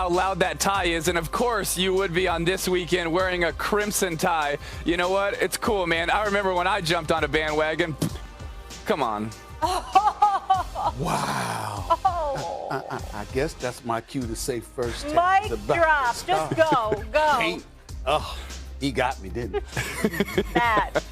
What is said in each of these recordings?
how loud that tie is, and of course you would be on This Weekend wearing a crimson tie. You know what? It's cool, man. I remember when I jumped on a bandwagon. Come on. Wow. Oh. I guess that's my cue to say first. Mic drop. Just go. Go. Oh, he got me, didn't he? Bad.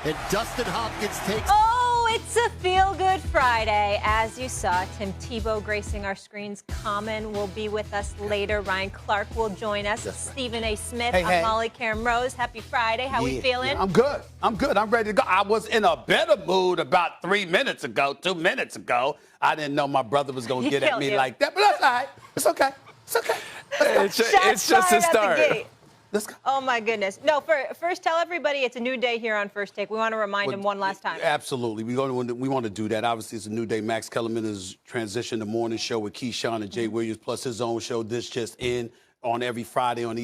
And Dustin Hopkins takes. Oh, it's a feel-good Friday. As you saw, Tim Tebow gracing our screens. Common will be with us later. Ryan Clark will join us. Yes, Stephen A. Smith. Hey, I'm hey. Molly Karen Rose. Happy Friday. How we feeling? Yeah, I'm good. I'm ready to go. I was in a better mood about 2 minutes ago. I didn't know my brother was going to get at me like that, but that's all right. It's okay. It's just a start. Let's go. Oh, my goodness. No, first, tell everybody it's a new day here on First Take. We want to remind them one last time. Absolutely. We want to do that. Obviously, it's a new day. Max Kellerman has transitioned the morning show with Keyshawn and Jay Williams, plus his own show, This Just In, on every Friday on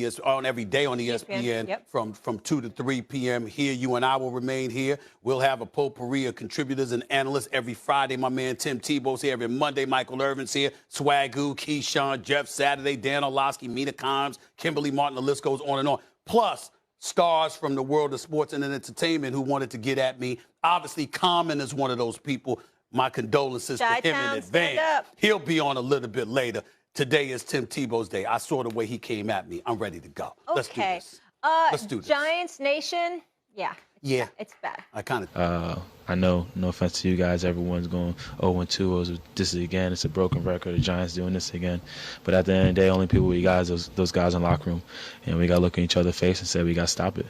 every day on ESPN Yep. from 2 to 3 p.m. Here, you and I will remain here. We'll have a potpourri of contributors and analysts every Friday. My man Tim Tebow's here. Every Monday, Michael Irvin's here. Swagoo, Keyshawn, Jeff Saturday, Dan Orlovsky, Mina Kimes, Kimberly Martin. The list goes on and on. Plus, stars from the world of sports and entertainment who wanted to get at me. Obviously, Common is one of those people. My condolences to him in advance. He'll be on a little bit later. Today is Tim Tebow's day. I saw the way he came at me. I'm ready to go. Okay. Let's do this. Let's do this. Giants Nation, Yeah. It's bad. I kind of. I know, no offense to you guys, everyone's going 0-2. This is again, it's a broken record. The Giants doing this again. But at the end of the day, only people we got is those guys in the locker room. And we got to look in each other's face and say we got to stop it.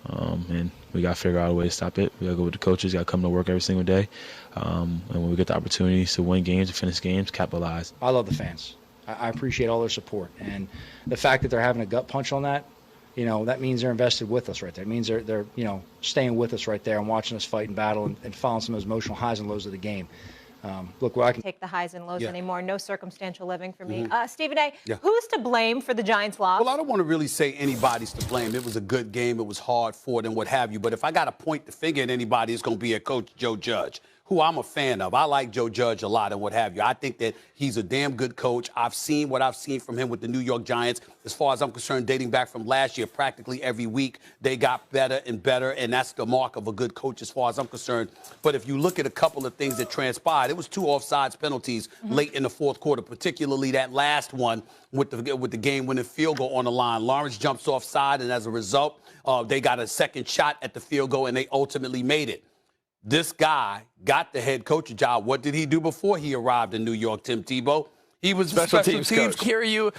And we got to figure out a way to stop it. We got to go with the coaches, got to come to work every single day. And when we get the opportunities to win games, to finish games, capitalize. I love the fans. I appreciate all their support. And the fact that they're having a gut punch on that, that means they're invested with us right there. It means they're staying with us right there and watching us fight and battle and following some of those emotional highs and lows of the game. Look, where I can take the highs and lows anymore. No circumstantial living for me. Mm-hmm. Stephen A., who's to blame for the Giants' loss? Well, I don't want to really say anybody's to blame. It was a good game. It was hard fought and what have you. But if I got to point the finger at anybody, it's going to be at Coach Joe Judge, who I'm a fan of. I like Joe Judge a lot and what have you. I think that he's a damn good coach. I've seen what I've seen from him with the New York Giants. As far as I'm concerned, dating back from last year, practically every week, they got better and better, and that's the mark of a good coach as far as I'm concerned. But if you look at a couple of things that transpired, it was 2 offsides penalties late in the fourth quarter, particularly that last one with the game-winning field goal on the line. Lawrence jumps offside, and as a result, they got a second shot at the field goal, and they ultimately made it. This guy got the head coaching job. What did he do before he arrived in New York, Tim Tebow? He was special teams coach. Hear you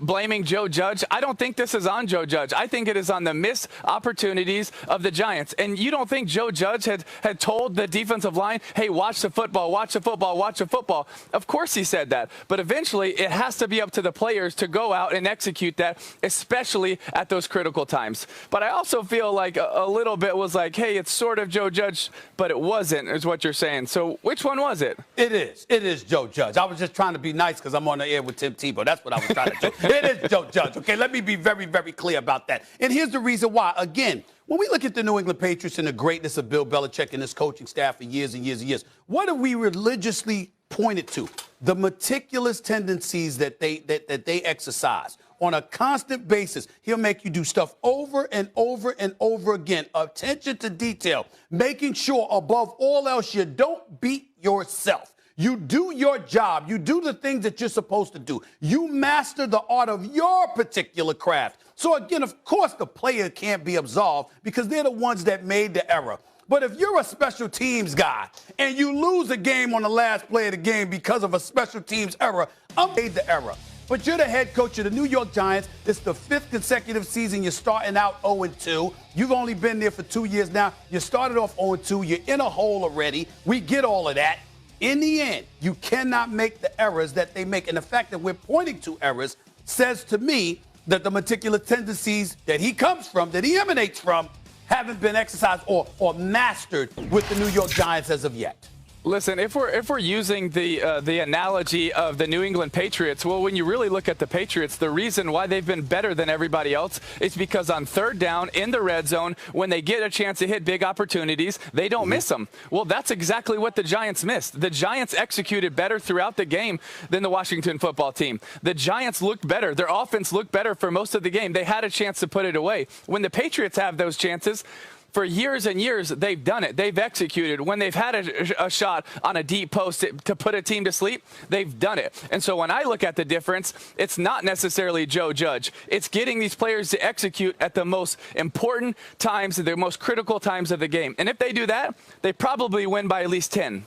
blaming Joe Judge. I don't think this is on Joe Judge. I think it is on the missed opportunities of the Giants. And you don't think Joe Judge had told the defensive line, hey, watch the football, watch the football, watch the football. Of course he said that. But eventually it has to be up to the players to go out and execute that, especially at those critical times. But I also feel like a little bit was like, hey, it's sort of Joe Judge, but it wasn't, is what you're saying. So which one was it? It is. It is Joe Judge. I was just trying to be nice because I'm on the air with Tim Tebow. That's what I was trying to do. It is Joe Judge. Okay, let me be very, very clear about that. And here's the reason why. Again, when we look at the New England Patriots and the greatness of Bill Belichick and his coaching staff for years and years and years, what have we religiously pointed to? The meticulous tendencies that they exercise. On a constant basis, he'll make you do stuff over and over and over again. Attention to detail, making sure above all else you don't beat yourself. You do your job. You do the things that you're supposed to do. You master the art of your particular craft. So, again, of course, the player can't be absolved because they're the ones that made the error. But if you're a special teams guy and you lose a game on the last play of the game because of a special teams error, I made the error. But you're the head coach of the New York Giants. It's the 5th consecutive season you're starting out 0-2. You've only been there for 2 years now. You started off 0-2. You're in a hole already. We get all of that. In the end, you cannot make the errors that they make. And the fact that we're pointing to errors says to me that the meticulous tendencies that he comes from, that he emanates from, haven't been exercised or mastered with the New York Giants as of yet. Listen, if we're using the analogy of the New England Patriots, well, when you really look at the Patriots, the reason why they've been better than everybody else is because on third down in the red zone, when they get a chance to hit big opportunities, they don't miss them. Well, that's exactly what the Giants missed. The Giants executed better throughout the game than the Washington football team. The Giants looked better. Their offense looked better for most of the game. They had a chance to put it away. When the Patriots have those chances, for years and years, they've done it. They've executed. When they've had a shot on a deep post to put a team to sleep, they've done it. And so when I look at the difference, it's not necessarily Joe Judge. It's getting these players to execute at the most important times, the most critical times of the game. And if they do that, they probably win by at least 10.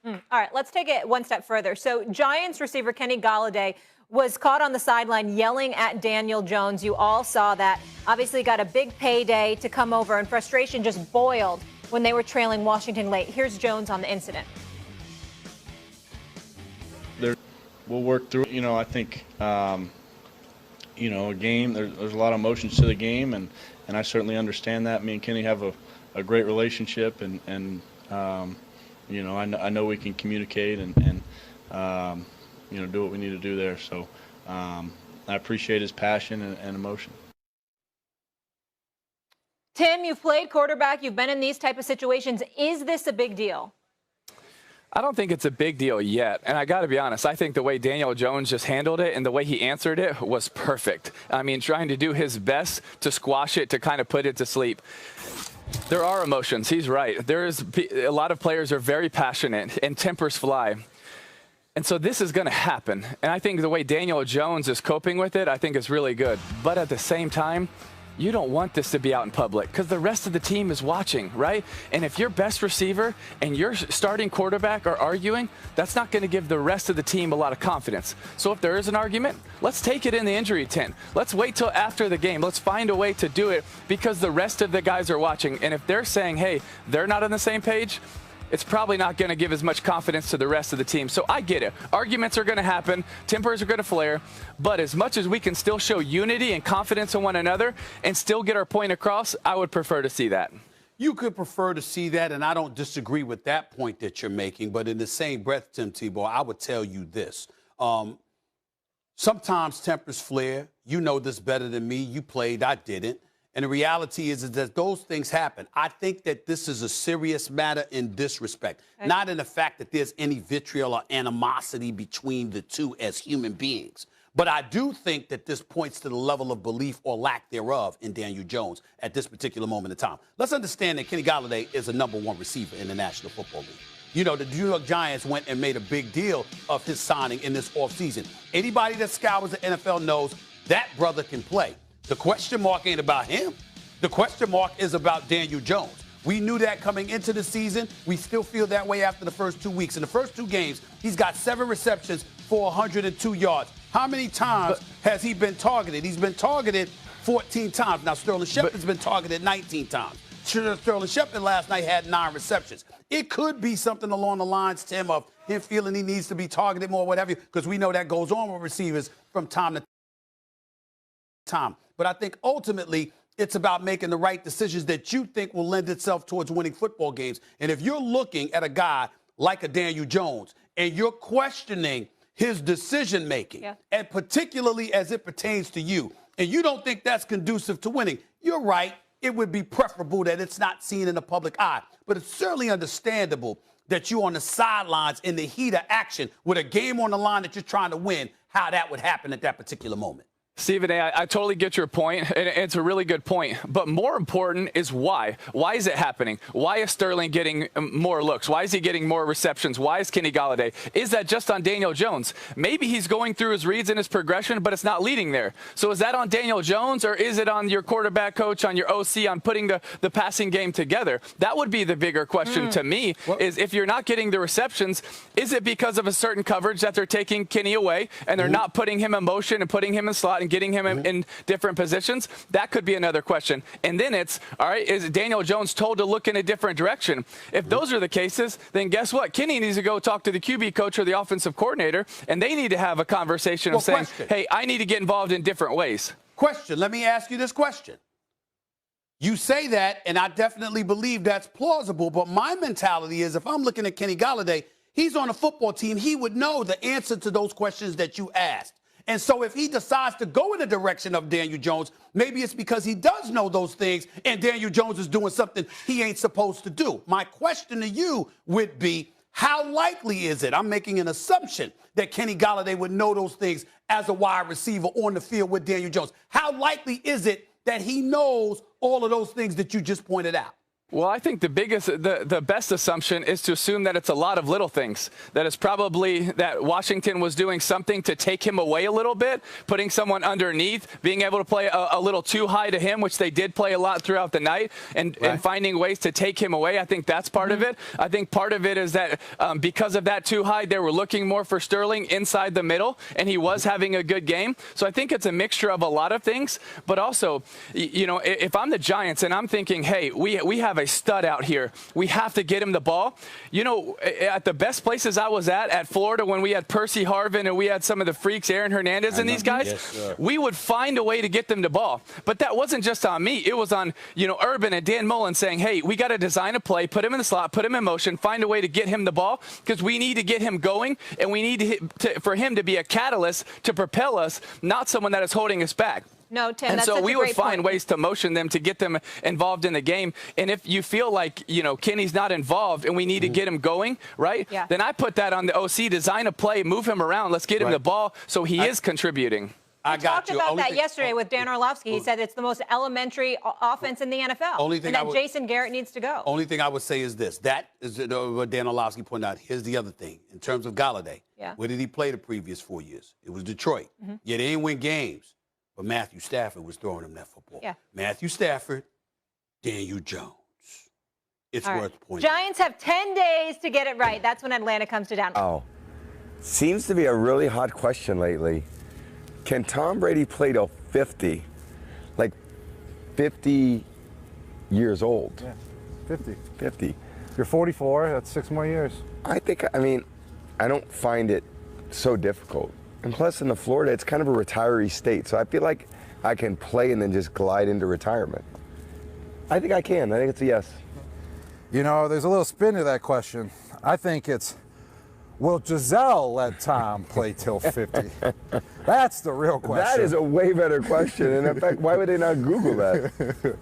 All right, let's take it one step further. So Giants receiver Kenny Golladay was caught on the sideline yelling at Daniel Jones. You all saw that. Obviously got a big payday to come over, and frustration just boiled when they were trailing Washington late. Here's Jones on the incident. We'll work through it. I think, a game, there's a lot of emotions to the game, and I certainly understand that. Me and Kenny have a great relationship, and I know we can communicate and do what we need to do there. So I appreciate his passion and emotion. Tim, you've played quarterback. You've been in these type of situations. Is this a big deal? I don't think it's a big deal yet. And I got to be honest, I think the way Daniel Jones just handled it and the way he answered it was perfect. I mean, trying to do his best to squash it, to kind of put it to sleep. There are emotions. He's right. A lot of players are very passionate and tempers fly. And so this is going to happen. And I think the way Daniel Jones is coping with it, I think is really good. But at the same time, you don't want this to be out in public because the rest of the team is watching, right? And if your best receiver and your starting quarterback are arguing, that's not going to give the rest of the team a lot of confidence. So if there is an argument, let's take it in the injury tent. Let's wait till after the game. Let's find a way to do it because the rest of the guys are watching. And if they're saying, hey, they're not on the same page, it's probably not going to give as much confidence to the rest of the team. So I get it. Arguments are going to happen. Tempers are going to flare. But as much as we can still show unity and confidence in one another and still get our point across, I would prefer to see that. You could prefer to see that, and I don't disagree with that point that you're making. But in the same breath, Tim Tebow, I would tell you this. Sometimes tempers flare. You know this better than me. You played. I didn't. And the reality is that those things happen. I think that this is a serious matter in this respect, not in the fact that there's any vitriol or animosity between the two as human beings. But I do think that this points to the level of belief or lack thereof in Daniel Jones at this particular moment in time. Let's understand that Kenny Golladay is a #1 receiver in the National Football League. You know, the New York Giants went and made a big deal of his signing in this offseason. Anybody that scours the NFL knows that brother can play. The question mark ain't about him. The question mark is about Daniel Jones. We knew that coming into the season. We still feel that way after the first 2 weeks. In the first 2 games, he's got 7 receptions for 102 yards. How many times has he been targeted? He's been targeted 14 times. Now, Sterling Shepard's been targeted 19 times. Sterling Shepard last night had 9 receptions. It could be something along the lines, Tim, of him feeling he needs to be targeted more, whatever, because we know that goes on with receivers from time to time. But I think ultimately it's about making the right decisions that you think will lend itself towards winning football games. And if you're looking at a guy like a Daniel Jones and you're questioning his decision-making, and particularly as it pertains to you, and you don't think that's conducive to winning, you're right. It would be preferable that it's not seen in the public eye. But it's certainly understandable that you're on the sidelines in the heat of action with a game on the line that you're trying to win, how that would happen at that particular moment. Stephen A., I totally get your point, and it's a really good point. But more important is why. Why is it happening? Why is Sterling getting more looks? Why is he getting more receptions? Why is Kenny Golladay? Is that just on Daniel Jones? Maybe he's going through his reads and his progression, but it's not leading there. So is that on Daniel Jones, or is it on your quarterback coach, on your OC, on putting the passing game together? That would be the bigger question to me, is if you're not getting the receptions, is it because of a certain coverage that they're taking Kenny away, and they're not putting him in motion and putting him in slot and getting him in different positions? That could be another question. And then it's, all right, is Daniel Jones told to look in a different direction? If those are the cases, then guess what? Kenny needs to go talk to the QB coach or the offensive coordinator, and they need to have a conversation of saying, hey, I need to get involved in different ways. Question. Let me ask you this question. You say that, and I definitely believe that's plausible, but my mentality is if I'm looking at Kenny Golladay, he's on a football team, he would know the answer to those questions that you asked. And so if he decides to go in the direction of Daniel Jones, maybe it's because he does know those things and Daniel Jones is doing something he ain't supposed to do. My question to you would be, how likely is it? I'm making an assumption that Kenny Golladay would know those things as a wide receiver on the field with Daniel Jones. How likely is it that he knows all of those things that you just pointed out? Well, I think the best assumption is to assume that it's a lot of little things. That it's probably that Washington was doing something to take him away a little bit, putting someone underneath, being able to play a little too high to him, which they did play a lot throughout the night, and finding ways to take him away. I think that's part of it. I think part of it is that because of that too high, they were looking more for Sterling inside the middle, and he was having a good game. So I think it's a mixture of a lot of things. But also, you know, if I'm the Giants and I'm thinking, hey, we have a stud out here. We have to get him the ball. You know, at the best places I was at Florida, when we had Percy Harvin and we had some of the freaks, Aaron Hernandez and these guys, we would find a way to get them the ball. But that wasn't just on me. It was on, you know, Urban and Dan Mullen saying, hey, we got to design a play, put him in the slot, put him in motion, find a way to get him the ball because we need to get him going and we need for him to be a catalyst to propel us, not someone that is holding us back. No, Tim, and that's so such we a would great find point. ways to motion them to get them involved in the game. And if you feel like, you know, Kenny's not involved and we need to get him going, right? Yeah. Then I put that on the OC, design a play, move him around. Let's get him the ball so he is contributing. I talked about that yesterday with Dan Orlovsky. He said it's the most elementary offense in the NFL. And that Jason Garrett needs to go. Only thing I would say is this. That is what Dan Orlovsky pointed out. Here's the other thing. In terms of Golladay, where did he play the previous 4 years? It was Detroit. Yeah, they didn't win games. But Matthew Stafford was throwing him that football. Yeah. Matthew Stafford, Daniel Jones. It's worth pointing out. Giants have 10 days to get it right. That's when Atlanta comes to town. Oh, seems to be a really hot question lately. Can Tom Brady play till 50? Like 50 years old? Yeah, 50. 50. You're 44, that's 6 more years. I don't find it so difficult. And plus, in Florida, it's kind of a retiree state. So I feel like I can play and then just glide into retirement. I think I can. I think it's a yes. You know, there's a little spin to that question. I think it's, will Giselle let Tom play till 50? That's the real question. That is a way better question. And in fact, why would they not Google that?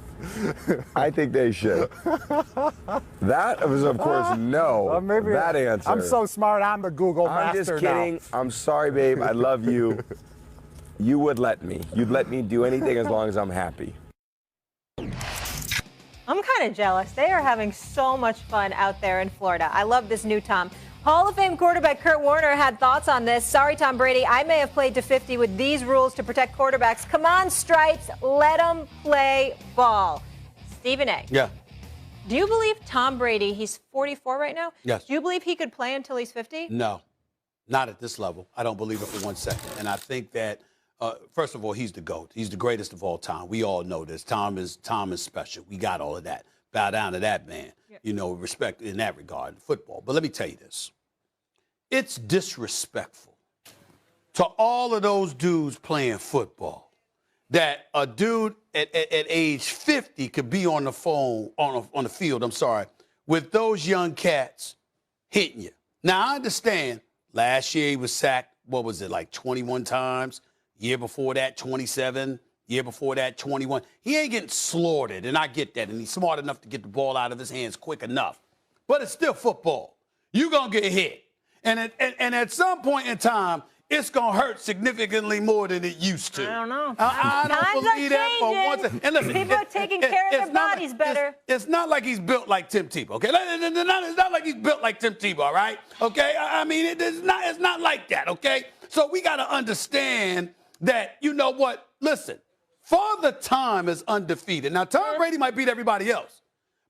I think they should. That was, of course, no. Maybe that answer. I'm so smart, I'm the Google master. I'm just kidding. Now. I'm sorry, babe. I love you. You would let me. You'd let me do anything as long as I'm happy. I'm kind of jealous. They are having so much fun out there in Florida. I love this new Tom. Hall of Fame quarterback Kurt Warner had thoughts on this. Sorry, Tom Brady, I may have played to 50 with these rules to protect quarterbacks. Come on, Stripes, let them play ball. Stephen A. Yeah. Do you believe Tom Brady, he's 44 right now? Yes. Do you believe he could play until he's 50? No, not at this level. I don't believe it for 1 second. And I think that, first of all, he's the GOAT. He's the greatest of all time. We all know this. Tom is special. We got all of that. Bow down to that man. Yeah. You know, respect in that regard in football. But let me tell you this. It's disrespectful to all of those dudes playing football that a dude at age 50 could be on the phone, on the field, with those young cats hitting you. Now, I understand last year he was sacked, what was it, like 21 times? Year before that, 27. Year before that, 21. He ain't getting slaughtered, and I get that, and he's smart enough to get the ball out of his hands quick enough. But it's still football. You're going to get hit. And at some point in time, it's going to hurt significantly more than it used to. I don't know. I don't believe that for 1 second. And listen, people are taking care of their bodies better. It's not like he's built like Tim Tebow, okay? It's not like he's built like Tim Tebow, all right? Okay? I mean, it's not like that, okay? So we got to understand that, you know what? Listen, Father Time is undefeated. Now, Tom Brady might beat everybody else,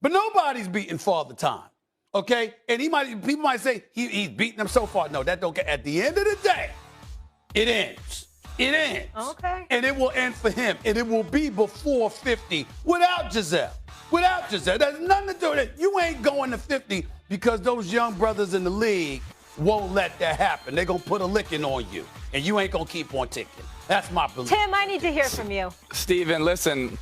but nobody's beating Father Time. Okay, and people might say he's beaten them so far. No, that don't get. At the end of the day, it ends. It ends. Okay. And it will end for him, and it will be before 50 without Giselle. Without Giselle, there's nothing to do with it. You ain't going to 50 because those young brothers in the league won't let that happen. They're gonna put a licking on you, and you ain't gonna keep on ticking. That's my belief. Tim, I need to hear from you. Steven, listen.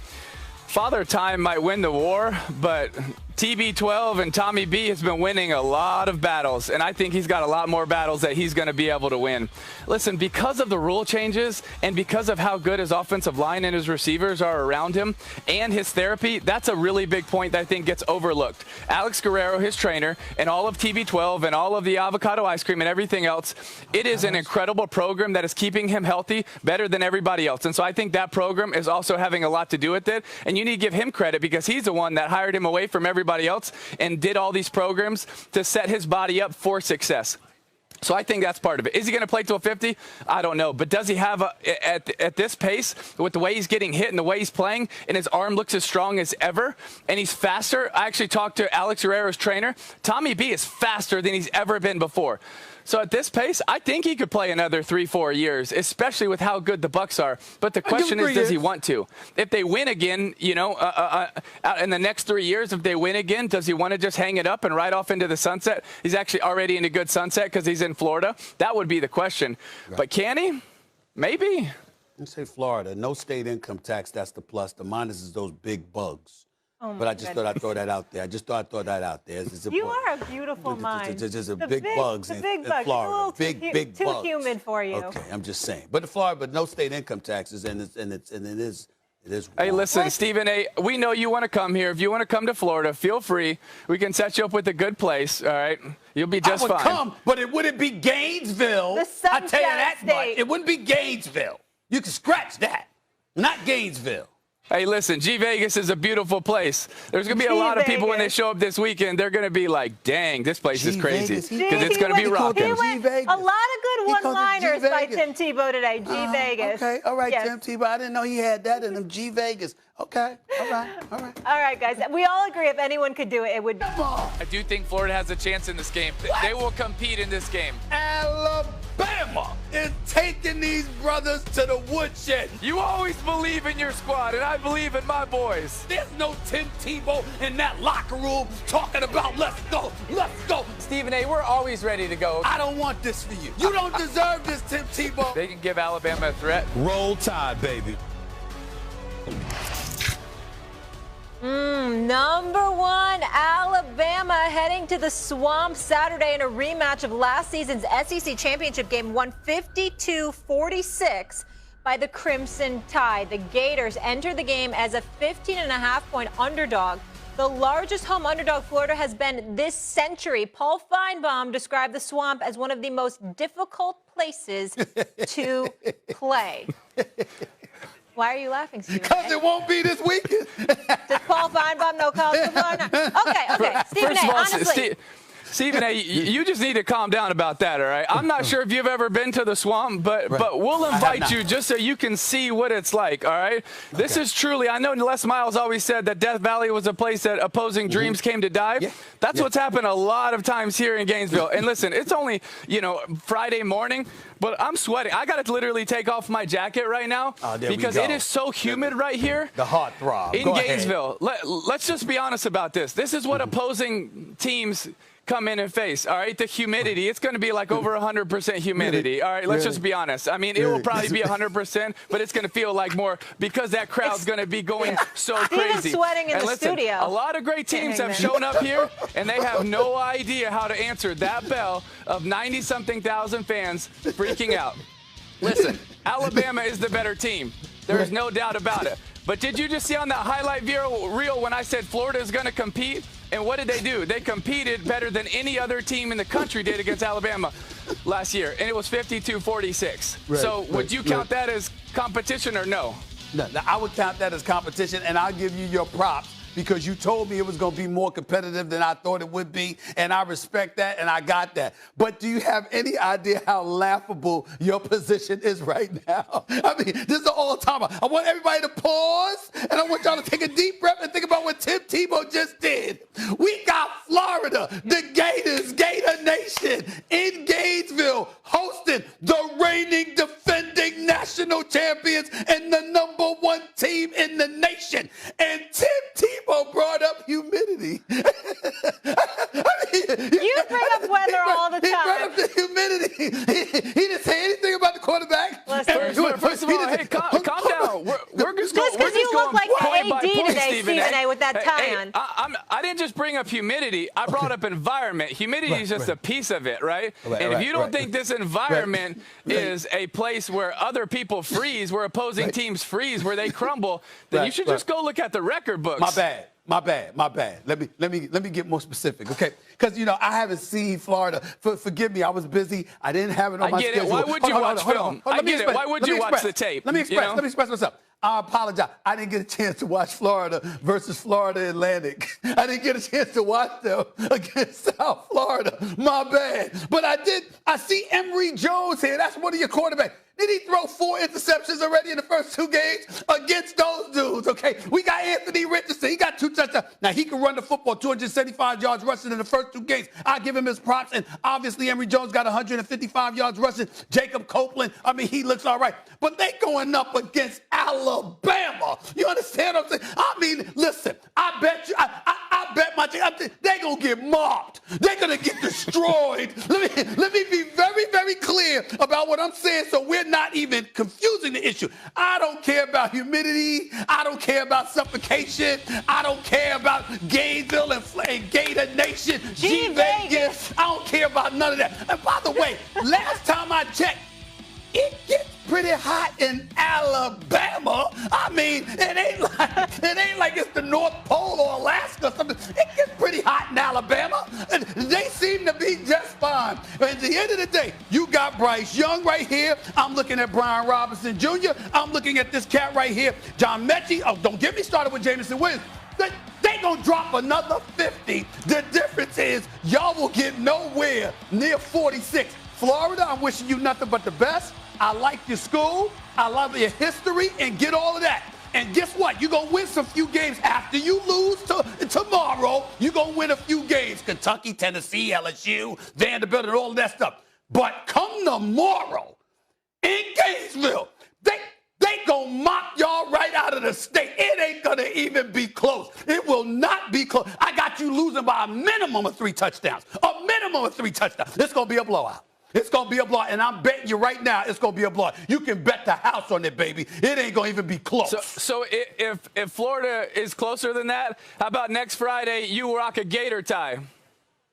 Father Time might win the war, but TB12 and Tommy B has been winning a lot of battles, and I think he's got a lot more battles that he's going to be able to win. Listen, because of the rule changes and because of how good his offensive line and his receivers are around him and his therapy, that's a really big point that I think gets overlooked. Alex Guerrero, his trainer, and all of TB12 and all of the avocado ice cream and everything else, it is an incredible program that is keeping him healthy better than everybody else. And so I think that program is also having a lot to do with it, and you need to give him credit because he's the one that hired him away from everybody else and did all these programs to set his body up for success. So I think that's part of it. Is he going to play till 50? I don't know. But does he have, at this pace, with the way he's getting hit and the way he's playing, and his arm looks as strong as ever, and he's faster? I actually talked to Alex Guerrero's trainer. Tommy B is faster than he's ever been before. So at this pace, I think he could play another 3-4 years, especially with how good the Bucs are. But the question is, does he want to? If they win again, you know, in the next 3 years, if they win again, does he want to just hang it up and ride off into the sunset? He's actually already in a good sunset because he's in Florida. That would be the question. Right. But can he? Maybe. Let's say Florida. No state income tax. That's the plus. The minus is those big bugs. Oh, but I just thought I'd throw that out there. You are a beautiful mind. Just big bugs in bugs. Florida. Big too bugs. humid for you. Okay, I'm just saying. But Florida, but no state income taxes, and it is. Hey, listen, Stephen A., we know you want to come here. If you want to come to Florida, feel free. We can set you up with a good place, all right? You'll be just fine. I would come, but it wouldn't be Gainesville. The I tell you that State. much. It wouldn't be Gainesville. You can scratch that. Not Gainesville. Hey, listen, G-Vegas is a beautiful place. There's going to be a lot of people when they show up this weekend. They're going to be like, dang, this place is crazy. Because it's going to be rocking. A lot of good one-liners by Tim Tebow today, G-Vegas. Okay, all right, yes. Tim Tebow. I didn't know he had that in him, G-Vegas. Okay, all right. All right, guys. We all agree if anyone could do it, it would be. I do think Florida has a chance in this game. They will compete in this game. Alabama is taking these brothers to the woodshed. You always believe in your squad, and I believe in my boys. There's no Tim Tebow in that locker room talking about let's go, let's go. Stephen A., we're always ready to go. I don't want this for you. You don't deserve this, Tim Tebow. They can give Alabama a threat. Roll Tide, baby. Number one, Alabama heading to the Swamp Saturday in a rematch of last season's SEC championship game, won 52-46 by the Crimson Tide. The Gators enter the game as a 15.5-point underdog, the largest home underdog Florida has been this century. Paul Feinbaum described the Swamp as one of the most difficult places to play. Why are you laughing, Stephen? Because it won't be this weekend. Does Paul Feinbaum know college football or not? Okay. Stephen A., honestly. Stephen A., you just need to calm down about that, all right? I'm not sure if you've ever been to the Swamp, but we'll invite you just so you can see what it's like, all right? This is truly, I know Les Miles always said that Death Valley was a place that opposing dreams came to die. Yeah. That's what's happened a lot of times here in Gainesville. And listen, it's only, Friday morning, but I'm sweating. I got to literally take off my jacket right now because it is so humid right here. The heart throb. In Gainesville. Let's just be honest about this. This is what opposing teams come in and face, all right? The humidity, it's going to be like over 100% humidity, all right? Let's just be honest. I mean, it will probably be 100%, but it's going to feel like more because that crowd's going to be going so crazy. Sweating in the studio. A lot of great teams have shown up here, and they have no idea how to answer that bell of 90-something thousand fans freaking out. Listen, Alabama is the better team. There is no doubt about it. But did you just see on that highlight reel when I said Florida is going to compete? And what did they do? They competed better than any other team in the country did against Alabama last year, and it was 52-46. So would you count that as competition or no? No, I would count that as competition, and I'll give you your props because you told me it was going to be more competitive than I thought it would be, and I respect that, and I got that. But do you have any idea how laughable your position is right now? I mean, this is the all-timer. I want everybody to pause, and I want y'all to take a deep breath and think about what Tim Tebow just did. We got Florida, the Gators, Gator Nation, in Gainesville, hosting the reigning defending national champions and the #1 team in the nation. And Tim Tebow brought up humidity. You bring up weather all the time. He brought up the humidity. He didn't say anything about the quarterback. First of all, hey, calm down. We're just going you look like point by AD point, today, Stephen A. with that tie on. I didn't just bring up humidity. I brought up environment. Humidity is just a piece of it, right? And if you don't think this environment is a place where other people freeze, where opposing teams freeze, where they crumble, then you should just go look at the record books. My bad. Let me get more specific, okay? Because, you know, I haven't seen Florida. Forgive me, I was busy. I didn't have it on my schedule. I get it. Why would you watch film? I get it. Why would you watch the tape? Let me express myself. I apologize. I didn't get a chance to watch Florida versus Florida Atlantic. I didn't get a chance to watch them against South Florida. My bad. But I did. I see Emory Jones here. That's one of your quarterbacks. Did he throw 4 interceptions already in the first 2 games against those dudes? Okay, we got Anthony Richardson. He got 2 touchdowns. Now, he can run the football, 275 yards rushing in the first 2 games. I give him his props. And obviously, Emory Jones got 155 yards rushing. Jacob Copeland, I mean, he looks all right. But they going up against Alabama. You understand what I'm saying? I mean, listen, I bet you, I bet my team, they're going to get mobbed. They're going to get destroyed. Let me be very, very clear about what I'm saying so we're not even confusing the issue. I don't care about humidity. I don't care about suffocation. I don't care about Gainesville and Gator Nation, G-Vegas. I don't care about none of that. And by the way, last time I checked, it gets pretty hot in Alabama. I mean, it ain't like it's the North Pole or Alaska or something. It gets pretty hot in Alabama. And they seem to be just fine. But at the end of the day, you got Bryce Young right here. I'm looking at Brian Robinson Jr. I'm looking at this cat right here, John Mechie. Oh, don't get me started with Jameson Williams. They gonna drop another 50. The difference is y'all will get nowhere near 46. Florida, I'm wishing you nothing but the best. I like your school. I love your history and get all of that. And guess what? You're going to win some few games after you lose tomorrow. You're going to win a few games. Kentucky, Tennessee, LSU, Vanderbilt, and all of that stuff. But come tomorrow in Gainesville, they going to mock y'all right out of the state. It ain't going to even be close. It will not be close. I got you losing by a minimum of 3 touchdowns. A minimum of 3 touchdowns. It's going to be a blowout. It's going to be a blowout, and I'm betting you right now it's going to be a blowout. You can bet the house on it, baby. It ain't going to even be close. So if Florida is closer than that, how about next Friday you rock a Gator tie?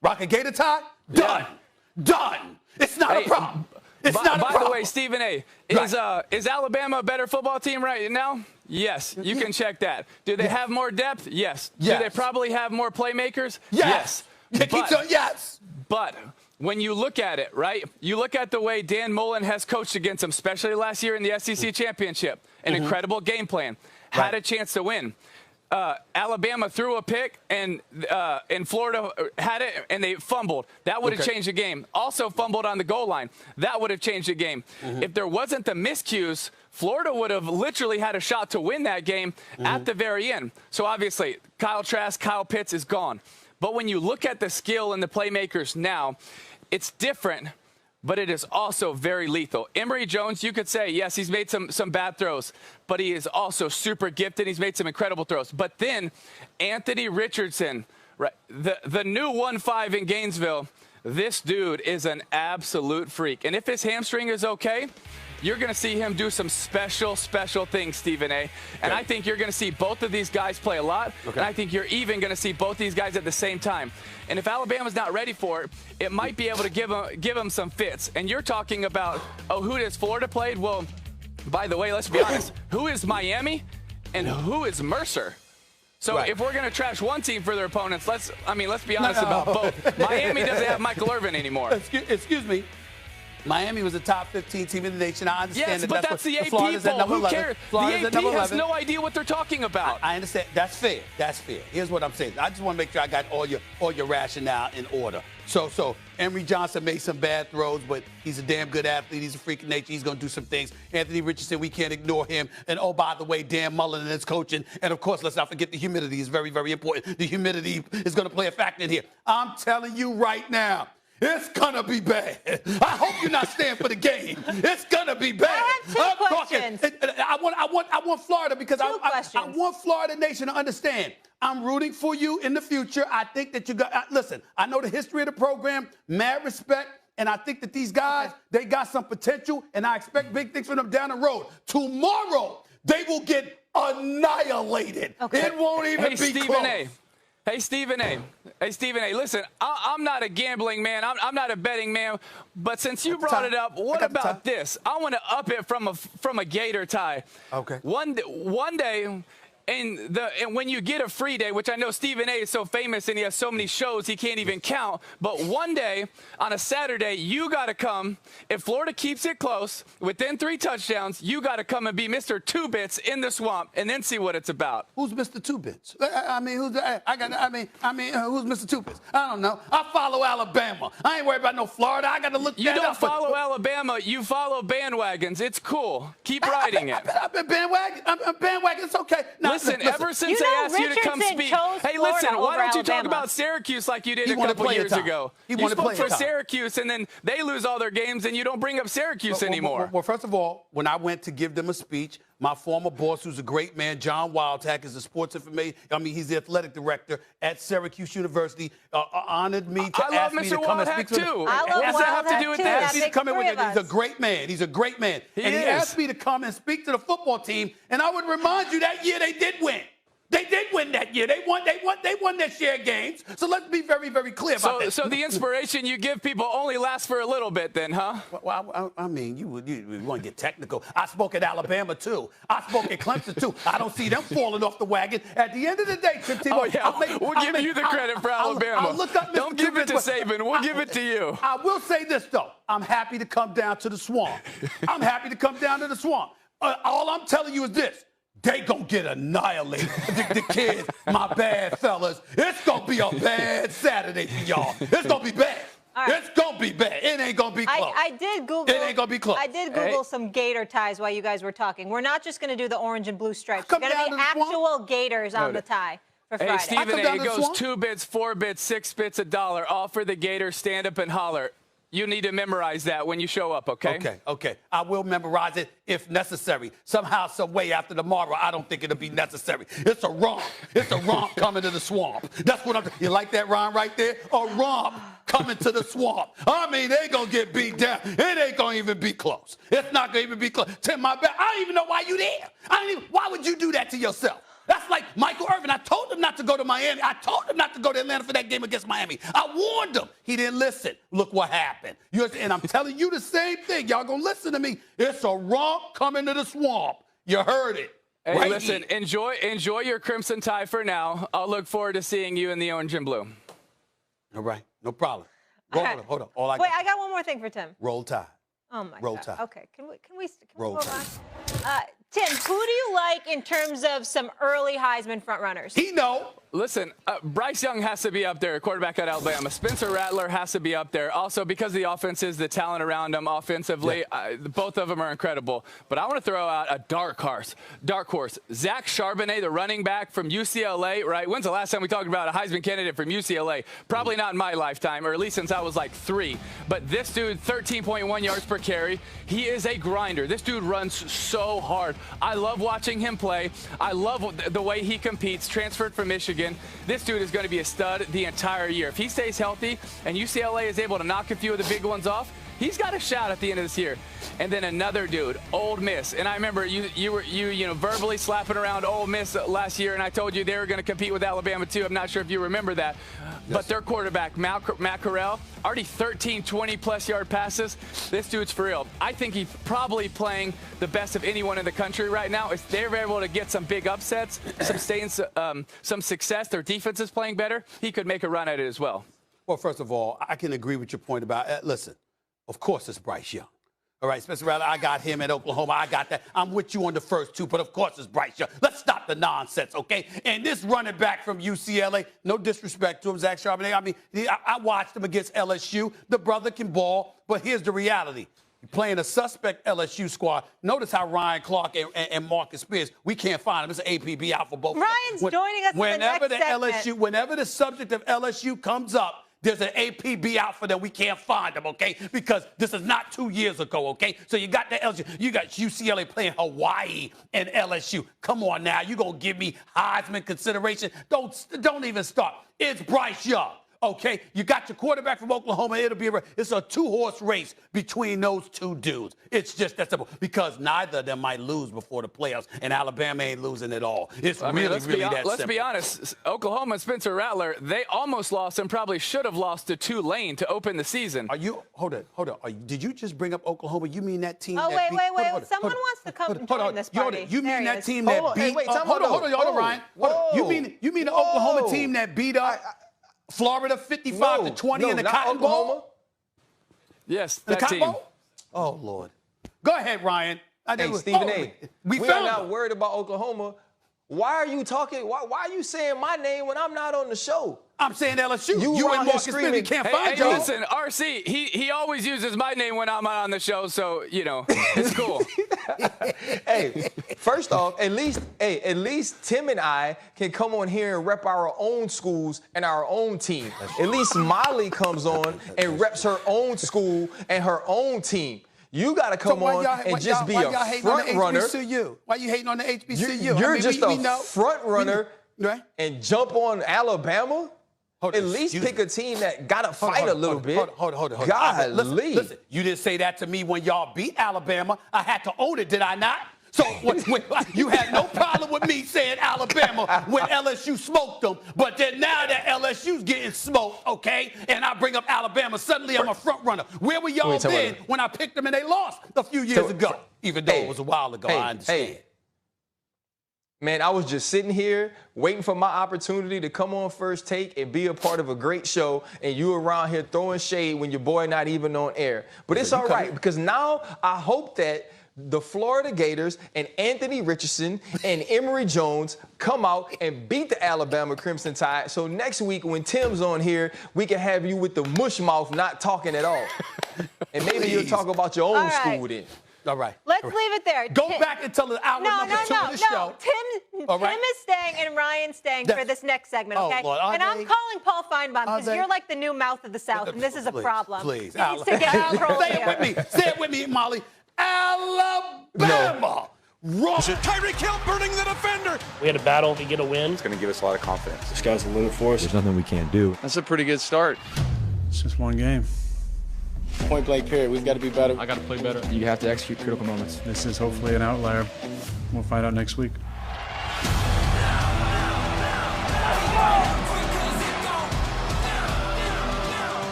Rock a Gator tie? Done. Yeah. Done. It's not a problem. It's not a problem. By the way, Stephen A., is Alabama a better football team right now? Yes, you can check that. Do they have more depth? Yes. Do they probably have more playmakers? Yes. Yes. But when you look at it, right, you look at the way Dan Mullen has coached against them, especially last year in the SEC championship, an incredible game plan, had a chance to win. Alabama threw a pick, and Florida had it, and they fumbled. That would have changed the game. Also fumbled on the goal line. That would have changed the game. If there wasn't the miscues, Florida would have literally had a shot to win that game at the very end. So obviously, Kyle Trask, Kyle Pitts is gone. But when you look at the skill and the playmakers now, it's different, but it is also very lethal. Emory Jones, you could say, yes, he's made some bad throws, but he is also super gifted. He's made some incredible throws. But then Anthony Richardson, right, the new 1-5 in Gainesville, this dude is an absolute freak. And if his hamstring is okay, you're going to see him do some special things, Stephen A. And I think you're going to see both of these guys play a lot. And I think you're even going to see both these guys at the same time. And if Alabama's not ready for it, it might be able to give them some fits. And you're talking about, who does Florida play? Well, by the way, let's be honest. Who is Miami and who is Mercer? So if we're going to trash one team for their opponents, let's be honest about both. Miami doesn't have Michael Irvin anymore. Excuse me. Miami was a top 15 team in the nation. I understand but that's the AP poll. Who cares? The AP has no idea what they're talking about. I understand. That's fair. That's fair. Here's what I'm saying. I just want to make sure I got all your rationale in order. So Emory Johnson made some bad throws, but he's a damn good athlete. He's a freak of nature. He's going to do some things. Anthony Richardson, we can't ignore him. And, oh, by the way, Dan Mullen and his coaching. And, of course, let's not forget the humidity is very, very important. The humidity is going to play a factor in here. I'm telling you right now, it's going to be bad. I hope you're not staying for the game. It's going to be bad. I have two questions. I want Florida because I want Florida Nation to understand. I'm rooting for you in the future. I think that you got listen, I know the history of the program, mad respect, and I think they will get annihilated. Okay. It won't even be Stephen close. A. Hey, Stephen A. Hey, Stephen A. Listen, I'm not a gambling man. I'm not a betting man. But since you brought it up, what about this? I want to up it from a Gator tie. Okay. One day. And when you get a free day, which I know Stephen A. is so famous and he has so many shows he can't even count, but one day on a Saturday, you got to come. If Florida keeps it close, within 3 touchdowns, you got to come and be Mr. Two Bits in the swamp and then see what it's about. Who's Mr. Two Bits? I mean, who's Mr. Two Bits? I don't know. I follow Alabama. I ain't worried about no Florida. I got to look. You don't follow Alabama. You follow bandwagons. It's cool. Keep riding it. I've been bandwagon. I'm bandwagon. It's okay. Now, Listen, ever since they asked you to come speak, hey, listen, why don't you talk about Syracuse like you did a couple years ago? You spoke for Syracuse, and then they lose all their games, and you don't bring up Syracuse anymore. Well, first of all, when I went to give them a speech, my former boss, who's a great man, John Wildhack, is the sports information. He's the athletic director at Syracuse University. Honored me to ask me to come and speak to them. I love What does that have to do with this? He's a great man. He's a great man. He asked me to come and speak to the football team, and I would remind you that year they did win. They did win that year. They won their share games. So let's be very, very clear about that. So the inspiration you give people only lasts for a little bit then, huh? Well, I mean, you want to get technical. I spoke at Alabama, too. I spoke at Clemson, too. I don't see them falling off the wagon. At the end of the day, Tim Tebow, Oh, yeah. We'll give you the credit for Alabama. I'll look up don't give it to Saban. We'll give it to you. I will say this, though. I'm happy to come down to the swamp. I'm happy to come down to the swamp. All I'm telling you is this. They gonna get annihilated. The kids, my bad fellas. It's gonna be a bad Saturday for y'all. It's gonna be bad. Right. It's gonna be bad. It ain't gonna be close. I did Google. It ain't gonna be close. I did Google some Gator ties while you guys were talking. We're not just gonna do the orange and blue stripes. We're gonna be actual Gators on the tie for Friday. Hey, Stephen A. It goes 2 bits, 4 bits, 6 bits, $1. All for the Gators. Stand up and holler. You need to memorize that when you show up, okay? Okay. I will memorize it if necessary. Somehow, some way after tomorrow, I don't think it'll be necessary. It's a romp. It's a romp coming to the swamp. That's what you like that rhyme right there? A romp coming to the swamp. I mean, they gonna get beat down. It ain't gonna even be close. It's not gonna even be close. Tim, my bad. I don't even know why you there. Why would you do that to yourself? That's like Michael Irvin. I told him not to go to Miami. I told him not to go to Atlanta for that game against Miami. I warned him. He didn't listen. Look what happened. And I'm telling you the same thing. Y'all gonna listen to me. It's a romp coming to the swamp. You heard it. Hey, right listen, enjoy your crimson tie for now. I'll look forward to seeing you in the orange and blue. All right. No problem. Hold on. Wait, I got one more thing for Tim. Roll Tide. Oh, my Roll God. Tide. Okay. Can we Roll move Tide. on? Tim, who do you like in terms of some early Heisman frontrunners? He know. Listen, Bryce Young has to be up there, quarterback at Alabama. Spencer Rattler has to be up there. Also, because the offenses, the talent around them offensively, both of them are incredible. But I want to throw out a dark horse. Zach Charbonnet, the running back from UCLA, right? When's the last time we talked about a Heisman candidate from UCLA? Probably not in my lifetime, or at least since I was like 3. But this dude, 13.1 yards per carry. He is a grinder. This dude runs so hard. I love watching him play. I love the way he competes. Transferred from Michigan. This dude is going to be a stud the entire year. If he stays healthy and UCLA is able to knock a few of the big ones off, he's got a shot at the end of this year. And then another dude, Ole Miss. And I remember you were verbally slapping around Ole Miss last year, and I told you they were going to compete with Alabama too. I'm not sure if you remember that. Yes. But their quarterback, Matt Corral, already 13 20-plus yard passes. This dude's for real. I think he's probably playing the best of anyone in the country right now. If they're able to get some big upsets, some success, their defense is playing better, he could make a run at it as well. Well, first of all, I can agree with your point about listen, of course it's Bryce Young. All right, Spencer Rattler, I got him at Oklahoma. I got that. I'm with you on the first two, but of course it's Bryce Young. Let's stop the nonsense, okay? And this running back from UCLA, no disrespect to him, Zach Charbonnet. I mean, I watched him against LSU. The brother can ball, but here's the reality. You're playing a suspect LSU squad. Notice how Ryan Clark and Marcus Spears, we can't find them. It's an APB out for both of them. Ryan's joining us whenever in the next segment. Whenever the subject of LSU comes up, there's an APB out for them. We can't find them, okay? Because this is not 2 years ago, okay? So you got the LSU. You got UCLA playing Hawaii and LSU. Come on now. You going to give me Heisman consideration? Don't even start. It's Bryce Young. Okay, you got your quarterback from Oklahoma. It's a two-horse race between those two dudes. It's just that simple because neither of them might lose before the playoffs, and Alabama ain't losing at all. It's really that simple. Let's be honest. Oklahoma and Spencer Rattler, they almost lost and probably should have lost to Tulane to open the season. Hold on. Did you just bring up Oklahoma? You mean that team? Oh, wait. Someone wants to come join this party. You mean that team that beat? Hold on, Ryan. You mean the Oklahoma team that beat up Florida 55-20 in the Cotton Bowl? Yes, that team. Bowl? Oh, Lord. Go ahead, Ryan. Hey, Stephen A. We are not worried about Oklahoma. Why are you talking? Why are you saying my name when I'm not on the show? I'm saying LSU. You and Marcus Smith can't find y'all. Listen, RC, he always uses my name when I'm on the show, so, it's cool. Hey, first off, at least Tim and I can come on here and rep our own schools and our own team. At least Molly comes on and reps her own school and her own team. You got to come on and just be a front runner. Why you hating on the HBCU? You're just a front runner and jump on Alabama? At least pick a team that got to fight a little bit. Hold on. God, listen, you didn't say that to me when y'all beat Alabama. I had to own it, did I not? So you had no problem with me saying Alabama when LSU smoked them, but then now that LSU's getting smoked, okay, and I bring up Alabama, suddenly I'm a front runner. Where were y'all then when I picked them and they lost a few years ago? Even though it was a while ago, I understand. Man, I was just sitting here waiting for my opportunity to come on First Take and be a part of a great show, and you around here throwing shade when your boy not even on air. But it's all right, because now I hope that the Florida Gators and Anthony Richardson and Emory Jones come out and beat the Alabama Crimson Tide. So next week when Tim's on here, we can have you with the mush mouth not talking at all. And maybe you'll talk about your own school then. All right. Let's leave it there. Go back and tell the hour number 2 of the show. Tim is staying and Ryan's staying for this next segment, okay? Oh, Lord, and I'm calling Paul Feinbaum because you're like the new mouth of the South, and this is a problem. Please. He needs to get control Say it with me. Say it with me, Molly. Alabama. Wrong. Tyreek Hill burning the defender. We had a battle to get a win. It's going to give us a lot of confidence. The sky's the limit for us. There's nothing we can't do. That's a pretty good start. It's just one game. Point blank period. We've got to be better. I got to play better. You have to execute critical moments. This is hopefully an outlier. We'll find out next week.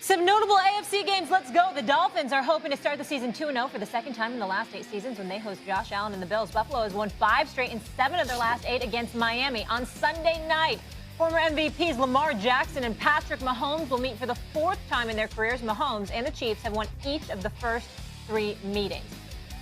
Some notable AFC games. Let's go. The Dolphins are hoping to start the season 2-0 for the second time in the last 8 seasons when they host Josh Allen and the Bills. Buffalo has won 5 straight and 7 of their last 8 against Miami. On Sunday night, former MVPs Lamar Jackson and Patrick Mahomes will meet for the 4th time in their careers. Mahomes and the Chiefs have won each of the first 3 meetings.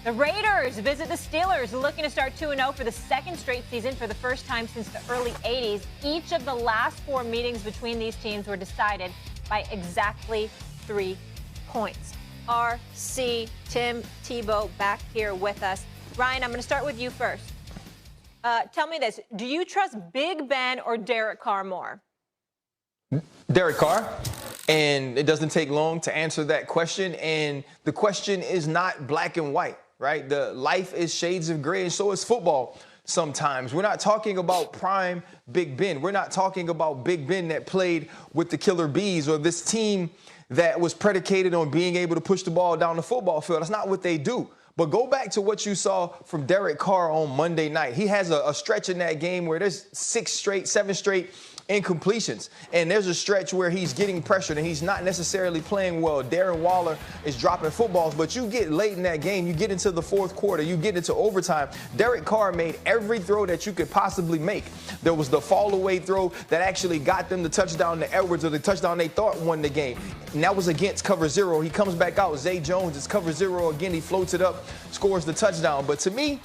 The Raiders visit the Steelers, looking to start 2-0 for the 2nd straight season for the first time since the early 80s. Each of the last 4 meetings between these teams were decided by exactly 3 points. RC, Tim Tebow back here with us. Ryan, I'm going to start with you first. Tell me this. Do you trust Big Ben or Derek Carr more? Derek Carr. And it doesn't take long to answer that question. And the question is not black and white, right? The life is shades of gray, and so is football. Sometimes we're not talking about prime Big Ben. We're not talking about Big Ben that played with the Killer Bees or this team that was predicated on being able to push the ball down the football field. That's not what they do. But go back to what you saw from Derek Carr on Monday night. He has a stretch in that game where there's 7 straight incompletions. And there's a stretch where he's getting pressured and he's not necessarily playing well. Darren Waller is dropping footballs, but you get late in that game, you get into the 4th quarter, you get into overtime. Derek Carr made every throw that you could possibly make. There was the fall away throw that actually got them the touchdown to Edwards, or the touchdown they thought won the game. And that was against cover 0. He comes back out. Zay Jones is cover 0 again. He floats it up, scores the touchdown. But to me,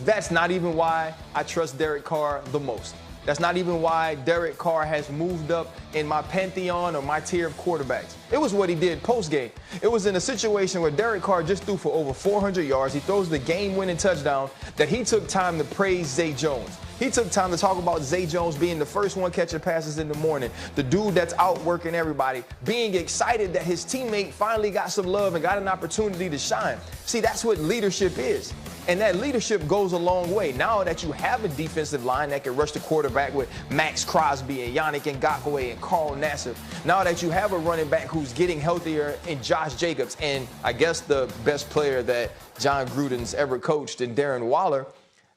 that's not even why I trust Derek Carr the most. That's not even why Derek Carr has moved up in my pantheon or my tier of quarterbacks. It was what he did post-game. It was in a situation where Derek Carr just threw for over 400 yards. He throws the game-winning touchdown that he took time to praise Zay Jones. He took time to talk about Zay Jones being the first one catching passes in the morning, the dude that's out working everybody, being excited that his teammate finally got some love and got an opportunity to shine. See, that's what leadership is. And that leadership goes a long way. Now that you have a defensive line that can rush the quarterback with Max Crosby and Yannick Ngakoue and Carl Nassib, now that you have a running back who's getting healthier in Josh Jacobs, and I guess the best player that John Gruden's ever coached in Darren Waller,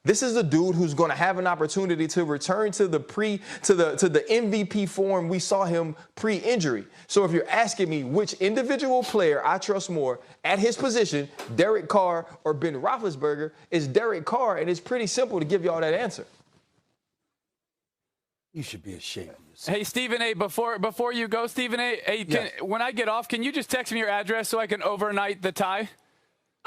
this is a dude who's going to have an opportunity to return to the MVP form we saw him pre-injury. So if you're asking me which individual player I trust more at his position, Derek Carr or Ben Roethlisberger, it's Derek Carr, and it's pretty simple to give y'all that answer. You should be ashamed of yourself. Hey, Stephen A., before you go, Stephen A., Yes. when I get off, can you just text me your address so I can overnight the tie?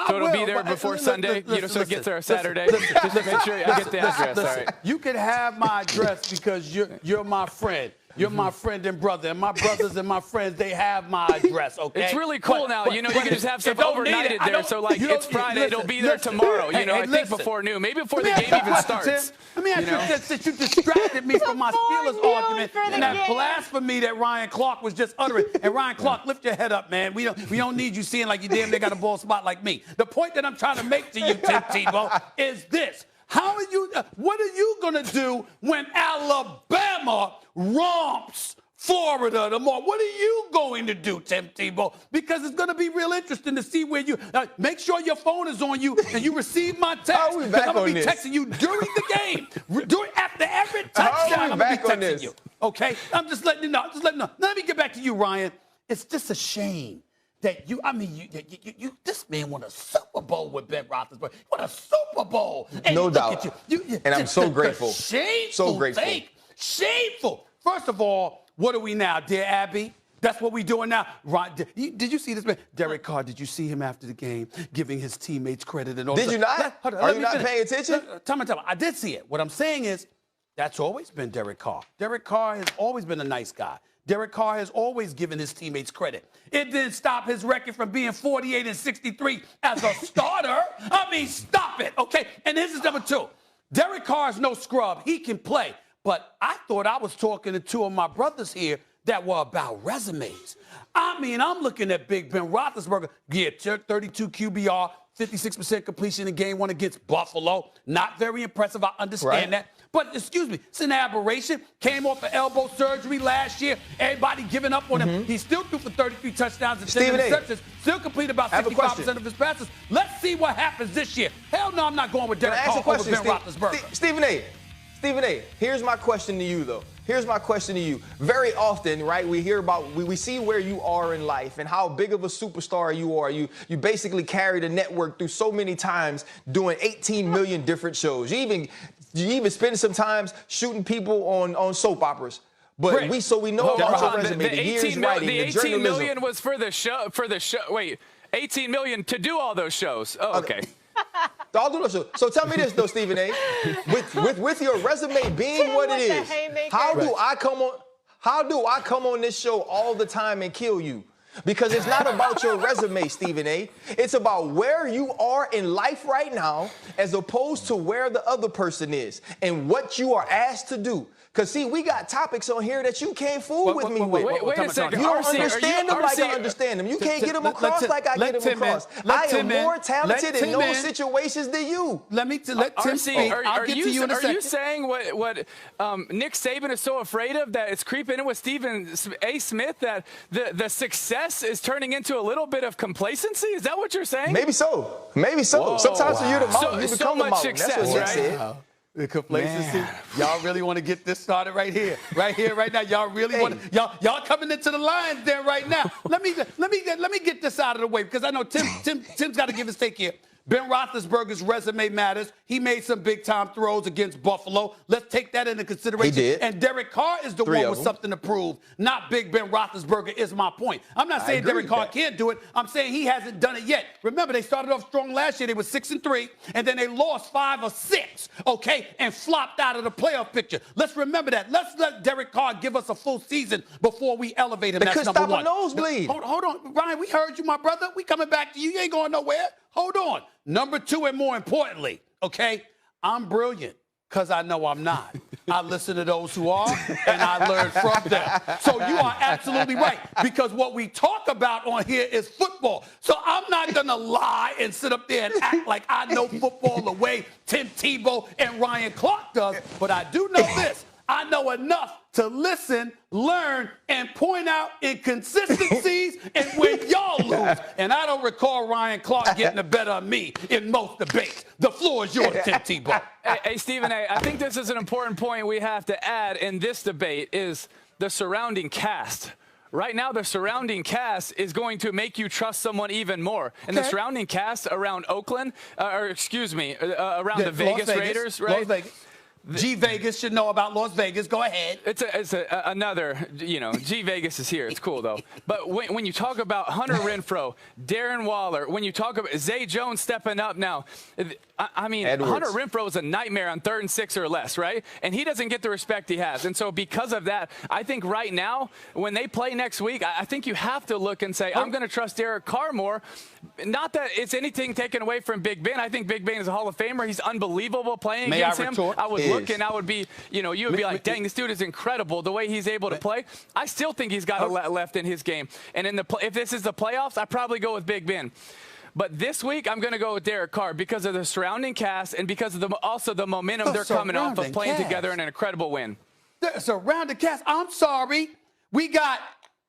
So it'll be there before Sunday, so it gets there Saturday. Just to make sure I get the address. All right. You can have my address because you're my friend. You're my friend and brother, and my brothers and my friends, they have my address, okay? It's really cool now. You can just have stuff overnighted there. So, like, it's Friday. It'll be there tomorrow. I think before noon. Maybe before the game even starts. Let me ask you this, since you distracted me from my Steelers argument and that blasphemy that Ryan Clark was just uttering. And Ryan Clark, lift your head up, man. We don't need you seeing like you damn near got a bald spot like me. The point that I'm trying to make to you, Tim Tebow, is this. What are you going to do when Alabama romps Florida tomorrow? What are you going to do, Tim Tebow? Because it's going to be real interesting to see where you make sure your phone is on you and you receive my text. Because I'm going to be texting you during the game. After every touchdown, I'm going to be texting you. Okay? I'm just letting you know. Now, let me get back to you, Ryan. It's just a shame that this man won a Super Bowl with Ben Roethlisberger. He won a Super Bowl. And no doubt. And I'm so grateful. Shameful thing. Shameful. First of all, what are we now, dear Abby? That's what we're doing now. Ron, did you see this man? Derek Carr, did you see him after the game giving his teammates credit and all that? Did you not? Are you not paying attention? Tell me. I did see it. What I'm saying is that's always been Derek Carr. Derek Carr has always been a nice guy. Derek Carr has always given his teammates credit. It didn't stop his record from being 48-63 as a starter. I mean, stop it, okay? And this is number two. Derek Carr is no scrub. He can play. But I thought I was talking to two of my brothers here that were about resumes. I mean, I'm looking at Big Ben Roethlisberger. Yeah, 32 QBR, 56% completion in game one against Buffalo. Not very impressive. I understand that. But, excuse me, it's an aberration. Came off of elbow surgery last year. Everybody giving up on him. He still threw for 33 touchdowns and 10 interceptions. Still completed about 65% of his passes. Let's see what happens this year. Hell no, I'm not going with Derek Carr over Ben Roethlisberger. Stephen A., here's my question to you, though. Here's my question to you. Very often, right, we see where you are in life and how big of a superstar you are. You basically carry the network through so many times doing 18 million different shows. You even spend some time shooting people on soap operas. But we know about your resume, the years writing, the 18 million was for the show. Wait, 18 million to do all those shows. Oh, okay. I'll do those shows. So tell me this, though, Stephen A. With your resume being what it is, how do I come on this show all the time and kill you? Because it's not about your resume, Stephen A. It's about where you are in life right now as opposed to where the other person is and what you are asked to do. Because, see, we got topics on here that you can't fool with me with. Wait a second. You don't understand them like I understand them. You can't get them across like I get them across. I am more talented in those situations than you. Let Tim speak. I'll get to you in a second. Are you saying what Nick Saban is so afraid of, that it's creeping in with Stephen A. Smith, that the success is turning into a little bit of complacency? Is that what you're saying? Maybe so. Whoa, sometimes you're the mountain, you become the mountain. Success, that's what right? The complacency. Man. Y'all really want to get this started right here, right now. Y'all really want to. Y'all coming into the lines there right now. Let me get this out of the way, because I know Tim's got to give his take here. Ben Roethlisberger's resume matters. He made some big-time throws against Buffalo. Let's take that into consideration. He did. And Derek Carr is the one with something to prove, not Big Ben Roethlisberger is my point. I'm not saying Derek Carr can't do it. I'm saying he hasn't done it yet. Remember, they started off strong last year. They were 6-3, and then they lost 5 or 6, okay, and flopped out of the playoff picture. Let's remember that. Let's let Derek Carr give us a full season before we elevate him. That's number one. Nosebleed. Hold on. Ryan, we heard you, my brother. We coming back to you. You ain't going nowhere. Hold on. Number two, and more importantly, okay, I'm brilliant. Because I know I'm not. I listen to those who are, and I learn from them. So you are absolutely right, because what we talk about on here is football. So I'm not going to lie and sit up there and act like I know football the way Tim Tebow and Ryan Clark does, but I do know this. I know enough to listen, learn, and point out inconsistencies and when y'all lose. And I don't recall Ryan Clark getting the better of me in most debates. The floor is yours, Tim Tebow. Hey, Stephen A., I think this is an important point we have to add in this debate is the surrounding cast. Right now, the surrounding cast is going to make you trust someone even more. And the surrounding cast around Oakland, around the Vegas Raiders, right? Las Vegas. G Vegas should know about Las Vegas. Go ahead. It's another, G Vegas is here. It's cool, though. But when you talk about Hunter Renfrow, Darren Waller, when you talk about Zay Jones stepping up now, I mean, Edwards. Hunter Renfrow is a nightmare on 3rd and 6 or less, right? And he doesn't get the respect he has. And so because of that, I think right now, when they play next week, I think you have to look and say, I'm going to trust Derek Carr more. Not that it's anything taken away from Big Ben. I think Big Ben is a Hall of Famer. He's unbelievable playing against him. I would look and I would be, you would be like, dang, this dude is incredible the way he's able to play. I still think he's got a lot left in his game. And if this is the playoffs, I'd probably go with Big Ben. But this week, I'm going to go with Derek Carr because of the surrounding cast and because of also the momentum they're coming off of playing together in an incredible win. The surrounding cast. I'm sorry. We got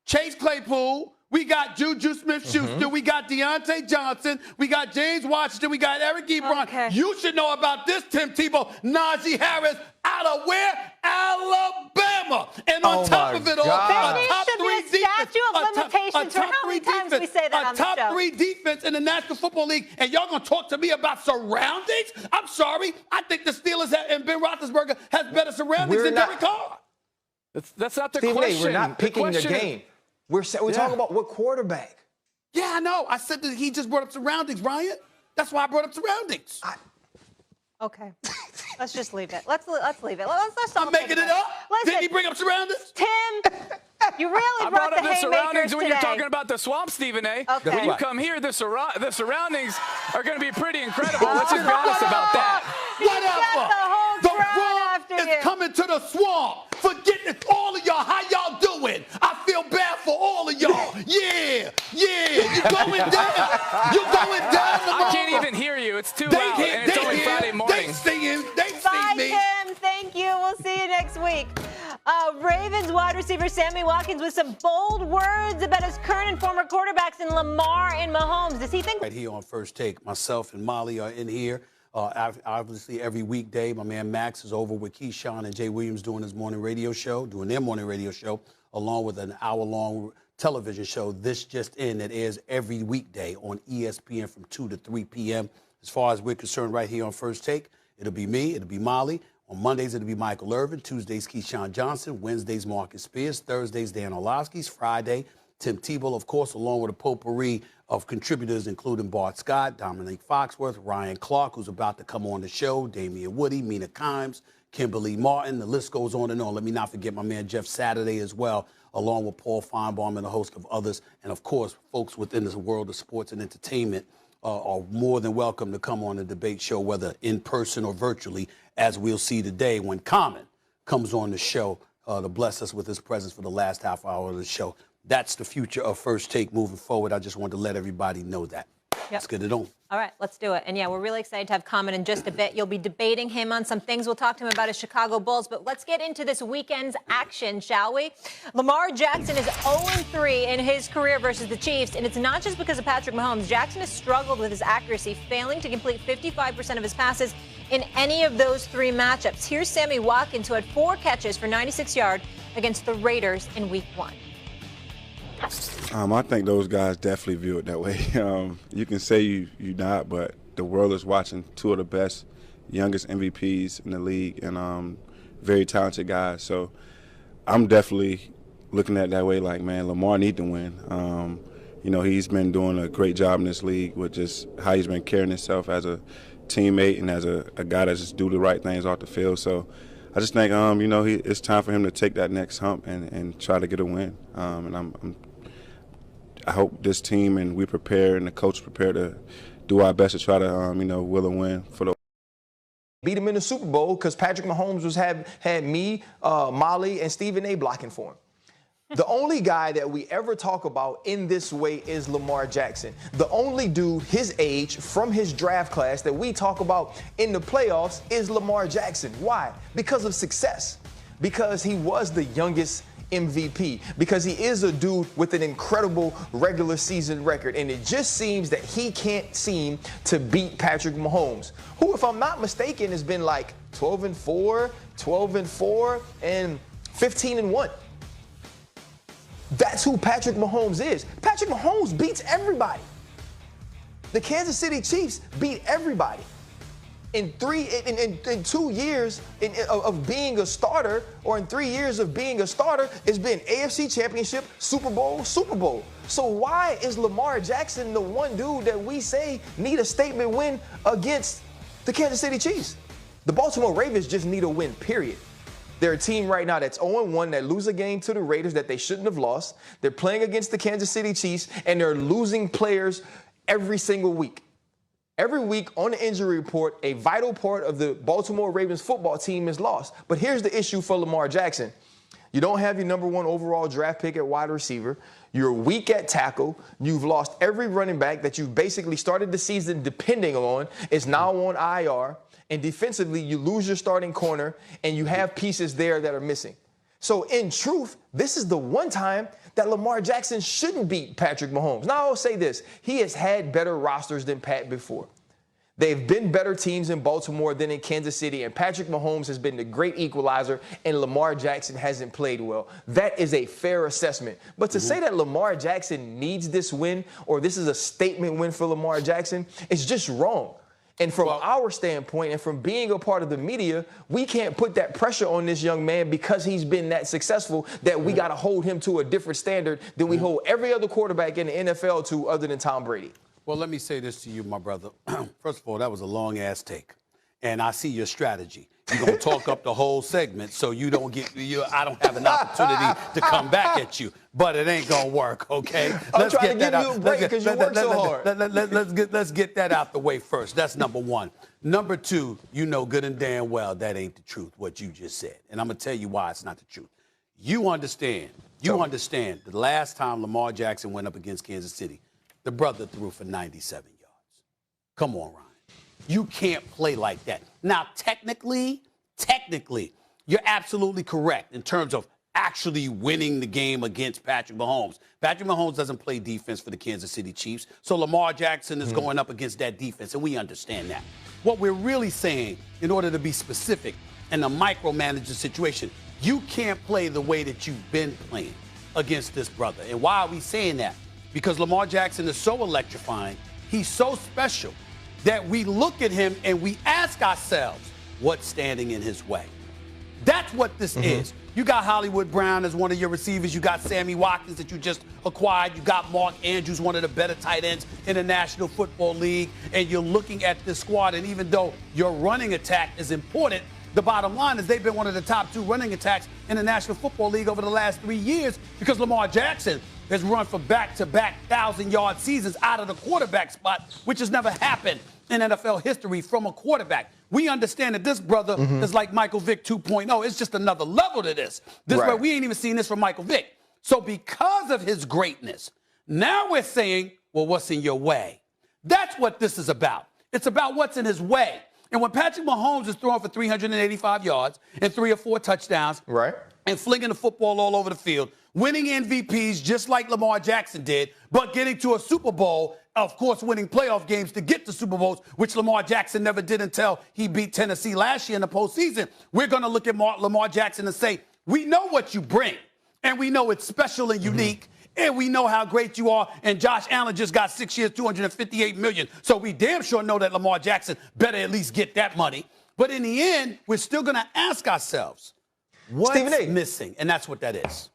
Chase Claypool. We got Juju Smith-Schuster. We got Deontay Johnson. We got James Washington. We got Eric Ebron. Okay. You should know about this, Tim Tebow. Najee Harris out of where? Alabama. And on top of it all, there needs to be a statute of limitations for how many times we say that on the show. A top 3 defense in the National Football League, and y'all going to talk to me about surroundings? I'm sorry. I think the Steelers and Ben Roethlisberger has better surroundings than Derek Carr. That's not the Stephen question. A., we're not picking the game. We're talking about what quarterback. Yeah, I know. I said that he just brought up surroundings, Ryan. That's why I brought up surroundings. Okay. Let's just leave it. Let's leave it. Let's I'm making it up. Listen, Didn't he bring up surroundings? Tim, you really brought the up the surroundings haymakers when today. you're talking about the swamp, Stephen A. Okay. When you come here, the surroundings are going to be pretty incredible. Let's just be honest about that. Whatever. The swamp is coming to the swamp. Forget it, all of y'all. How y'all doing? I feel bad for all of y'all. Yeah. You going down. You going down tomorrow. I can't even hear you. It's too loud, and it's only Friday morning. They singing. They Bye, me. Tim. Thank you. We'll see you next week. Ravens wide receiver Sammy Watkins with some bold words about his current and former quarterbacks in Lamar and Mahomes. Does he think? Right here on First Take, myself and Molly are in here. Obviously, every weekday, my man Max is over with Keyshawn and Jay Williams doing their morning radio show, along with an hour-long television show, This Just In, that airs every weekday on ESPN from 2 to 3 p.m. As far as we're concerned, right here on First Take, it'll be me, it'll be Molly. On Mondays, it'll be Michael Irvin. Tuesdays, Keyshawn Johnson. Wednesdays, Marcus Spears. Thursdays, Dan Orlovsky's. Friday, Tim Tebow, of course, along with a potpourri of contributors, including Bart Scott, Dominique Foxworth, Ryan Clark, who's about to come on the show, Damian Woody, Mina Kimes, Kimberly Martin. The list goes on and on. Let me not forget my man Jeff Saturday as well, along with Paul Feinbaum and a host of others. And, of course, folks within this world of sports and entertainment are more than welcome to come on the debate show, whether in person or virtually, as we'll see today when Common comes on the show to bless us with his presence for the last half hour of the show. That's the future of First Take moving forward. I just wanted to let everybody know that. Let's get it on. All right, let's do it. And yeah, we're really excited to have Common in just a bit. You'll be debating him on some things. We'll talk to him about his Chicago Bulls, but let's get into this weekend's action, shall we? Lamar Jackson is 0-3 in his career versus the Chiefs, and it's not just because of Patrick Mahomes. Jackson has struggled with his accuracy, failing to complete 55% of his passes in any of those 3 matchups. Here's Sammy Watkins, who had 4 catches for 96 yards against the Raiders in Week 1. I think those guys definitely view it that way. You can say you're not, but the world is watching 2 of the best, youngest MVPs in the league, and very talented guys. So I'm definitely looking at it that way. Like, man, Lamar need to win. He's been doing a great job in this league with just how he's been carrying himself as a teammate and as a guy that just do the right things off the field. So I just think, it's time for him to take that next hump and try to get a win. And I hope this team and we prepare and the coach prepare to do our best to try to, will a win for the beat him in the Super Bowl because Patrick Mahomes had me, Molly, and Stephen A. blocking for him. The only guy that we ever talk about in this way is Lamar Jackson. The only dude his age from his draft class that we talk about in the playoffs is Lamar Jackson. Why? Because of success. Because he was the youngest MVP. Because he is a dude with an incredible regular season record. And it just seems that he can't seem to beat Patrick Mahomes, who, if I'm not mistaken, has been like 12-4, 12-4, and 15-1. That's who Patrick Mahomes is. Patrick Mahomes beats everybody. The Kansas City Chiefs beat everybody. In 2 years of being a starter, or in 3 years of being a starter, it's been AFC Championship, Super Bowl, Super Bowl. So why is Lamar Jackson the one dude that we say need a statement win against the Kansas City Chiefs? The Baltimore Ravens just need a win, period. They're a team right now that's 0-1, that lose a game to the Raiders that they shouldn't have lost. They're playing against the Kansas City Chiefs, and they're losing players every single week. Every week on the injury report, a vital part of the Baltimore Ravens football team is lost. But here's the issue for Lamar Jackson. You don't have your #1 overall draft pick at wide receiver. You're weak at tackle. You've lost every running back that you basically started the season depending on is now on IR. And defensively, you lose your starting corner, and you have pieces there that are missing. So in truth, this is the one time that Lamar Jackson shouldn't beat Patrick Mahomes. Now, I'll say this. He has had better rosters than Pat before. They've been better teams in Baltimore than in Kansas City, and Patrick Mahomes has been the great equalizer, and Lamar Jackson hasn't played well. That is a fair assessment. But to say that Lamar Jackson needs this win, or this is a statement win for Lamar Jackson, is just wrong. And from our standpoint, and from being a part of the media, we can't put that pressure on this young man because he's been that successful that we got to hold him to a different standard than we hold every other quarterback in the NFL to other than Tom Brady. Well, let me say this to you, my brother. First of all, that was a long-ass take. And I see your strategy. You're going to talk up the whole segment so you don't get, I don't have an opportunity to come back at you. But it ain't going to work, okay? I'm trying to give you a break because you work so hard. Let's get that out the way first. That's number one. Number two, you know good and damn well that ain't the truth, what you just said. And I'm going to tell you why it's not the truth. You understand the last time Lamar Jackson went up against Kansas City, the brother threw for 97 yards. Come on, Ryan. You can't play like that. Now, technically, you're absolutely correct in terms of actually winning the game against Patrick Mahomes. Patrick Mahomes doesn't play defense for the Kansas City Chiefs, so Lamar Jackson is going up against that defense, and we understand that. What we're really saying, in order to be specific, in a micromanager situation, you can't play the way that you've been playing against this brother. And why are we saying that? Because Lamar Jackson is so electrifying, he's so special, that we look at him and we ask ourselves, what's standing in his way? That's what this is. You got Hollywood Brown as one of your receivers. You got Sammy Watkins that you just acquired. You got Mark Andrews, one of the better tight ends in the National Football League. And you're looking at this squad, and even though your running attack is important, the bottom line is they've been one of the top 2 running attacks in the National Football League over the last 3 years because Lamar Jackson has run for back-to-back 1,000-yard seasons out of the quarterback spot, which has never happened in NFL history from a quarterback. We understand that this brother is like Michael Vick 2.0. It's just another level to this. Right. We ain't even seen this from Michael Vick. So because of his greatness, now we're saying, well, what's in your way? That's what this is about. It's about what's in his way. And when Patrick Mahomes is throwing for 385 yards and 3 or 4 touchdowns, right, and flinging the football all over the field, winning MVPs just like Lamar Jackson did, but getting to a Super Bowl, of course, winning playoff games to get to Super Bowls, which Lamar Jackson never did until he beat Tennessee last year in the postseason. We're going to look at Lamar Jackson and say, we know what you bring, and we know it's special and unique, and we know how great you are, and Josh Allen just got 6 years, $258 million. So we damn sure know that Lamar Jackson better at least get that money. But in the end, we're still going to ask ourselves, what's missing? And that's what that is.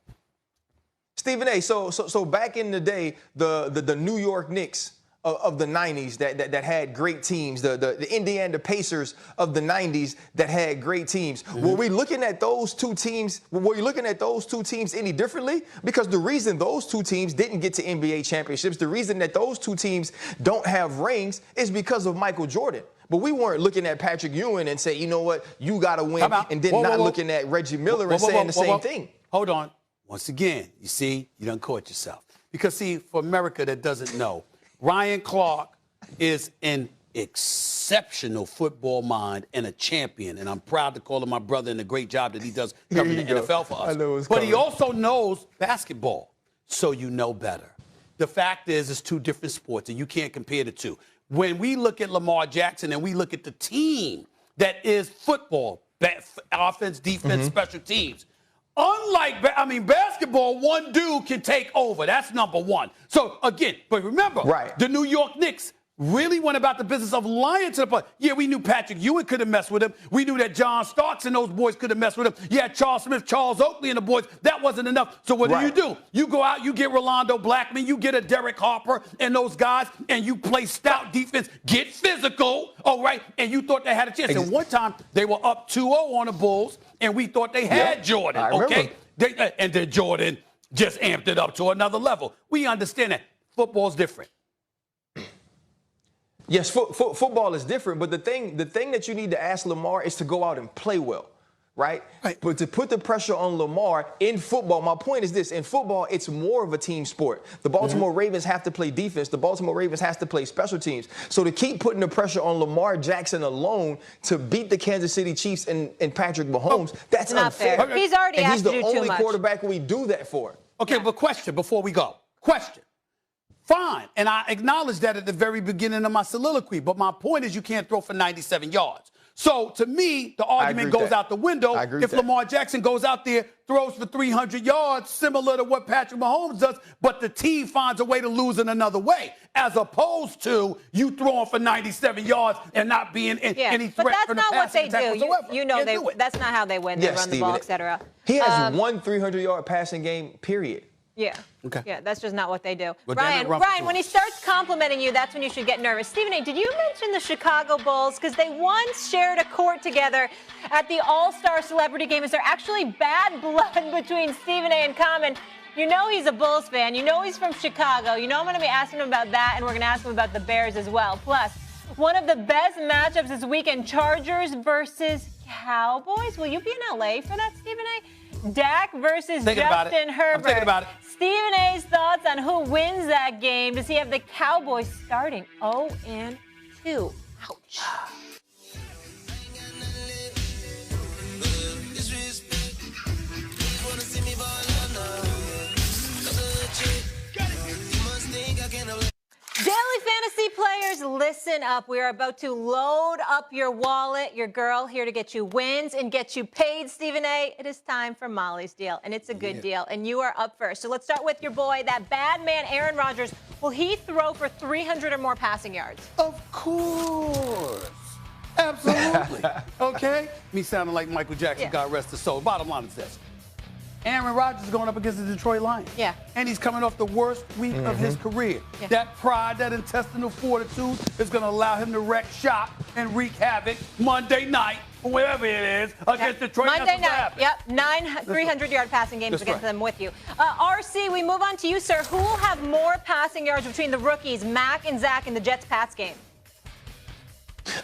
Stephen A., so back in the day, the New York Knicks of the 90s that had great teams, the Indiana Pacers of the 90s that had great teams. Were we looking at those two teams? Were you looking at those two teams any differently? Because the reason those two teams didn't get to NBA championships, the reason that those two teams don't have rings is because of Michael Jordan. But we weren't looking at Patrick Ewing and say, you know what, you got to win, and then not looking at Reggie Miller and saying the same thing. Hold on. Once again, you see, you done caught yourself. Because, see, for America that doesn't know, Ryan Clark is an exceptional football mind and a champion. And I'm proud to call him my brother and the great job that he does covering the NFL for us. I know it's but coming. he also knows basketball, so you know better. The fact is, it's two different sports, and you can't compare the two. When we look at Lamar Jackson and we look at the team that is football, offense, defense, special teams, unlike, basketball, one dude can take over. That's number one. So, again, but remember, the New York Knicks really went about the business of lying to the public. Yeah, we knew Patrick Ewing could have messed with him. We knew that John Starks and those boys could have messed with him. Yeah, Charles Smith, Charles Oakley and the boys. That wasn't enough. So what do? You go out, you get Rolando Blackman, you get a Derek Harper and those guys, and you play stout defense, get physical, all right, and you thought they had a chance. And one time, they were up 2-0 on the Bulls, and we thought they had Jordan, okay? And then Jordan just amped it up to another level. We understand that. Football's different. Yes, football is different, but the thing that you need to ask Lamar is to go out and play well, right? But to put the pressure on Lamar in football, my point is this: in football, it's more of a team sport. The Baltimore Ravens have to play defense. The Baltimore Ravens has to play special teams. So to keep putting the pressure on Lamar Jackson alone to beat the Kansas City Chiefs and Patrick Mahomes, that's not unfair. fair. He's already asked to do too much. He's the only quarterback we do that for. Okay, but question before we go. Question. Fine, and I acknowledge that at the very beginning of my soliloquy, but my point is you can't throw for 97 yards. So, to me, the argument goes out the window if Lamar Jackson goes out there, throws for 300 yards, similar to what Patrick Mahomes does, but the team finds a way to lose in another way, as opposed to you throwing for 97 yards and not being in any threat from the passing attack whatsoever. You know that's not how they win. They run the ball, et cetera. He has one 300-yard passing game, period. Yeah. Okay. Yeah, that's just not what they do. But Ryan, when he starts complimenting you, that's when you should get nervous. Stephen A., did you mention the Chicago Bulls? Because they once shared a court together at the All-Star Celebrity Game. Is there actually bad blood between Stephen A. and Common? You know he's a Bulls fan. You know he's from Chicago. You know I'm going to be asking him about that, and we're going to ask him about the Bears as well. Plus, one of the best matchups this weekend, Chargers versus Cowboys. Will you be in L.A. for that, Stephen A.? Dak versus Justin Herbert. I'm thinking about it. Stephen A.'s thoughts on who wins that game. Does he have the Cowboys starting 0-2? Ouch. Daily fantasy players, listen up. We are about to load up your wallet. Your girl here to get you wins and get you paid, Stephen A. It is time for Molly's deal, and it's a good deal, and you are up first. So let's start with your boy, that bad man, Aaron Rodgers. Will he throw for 300 or more passing yards? Of course. Absolutely. Okay? Me sounding like Michael Jackson, God rest his soul. Bottom line is this. Aaron Rodgers is going up against the Detroit Lions. Yeah. And he's coming off the worst week of his career. Yeah. That pride, that intestinal fortitude is going to allow him to wreck shop and wreak havoc Monday night, or wherever it is, against Detroit. Monday night. Yep. 9 300-yard passing games against them with you. RC, we move on to you, sir. Who will have more passing yards between the rookies, Mac and Zach, in the Jets-Pats game?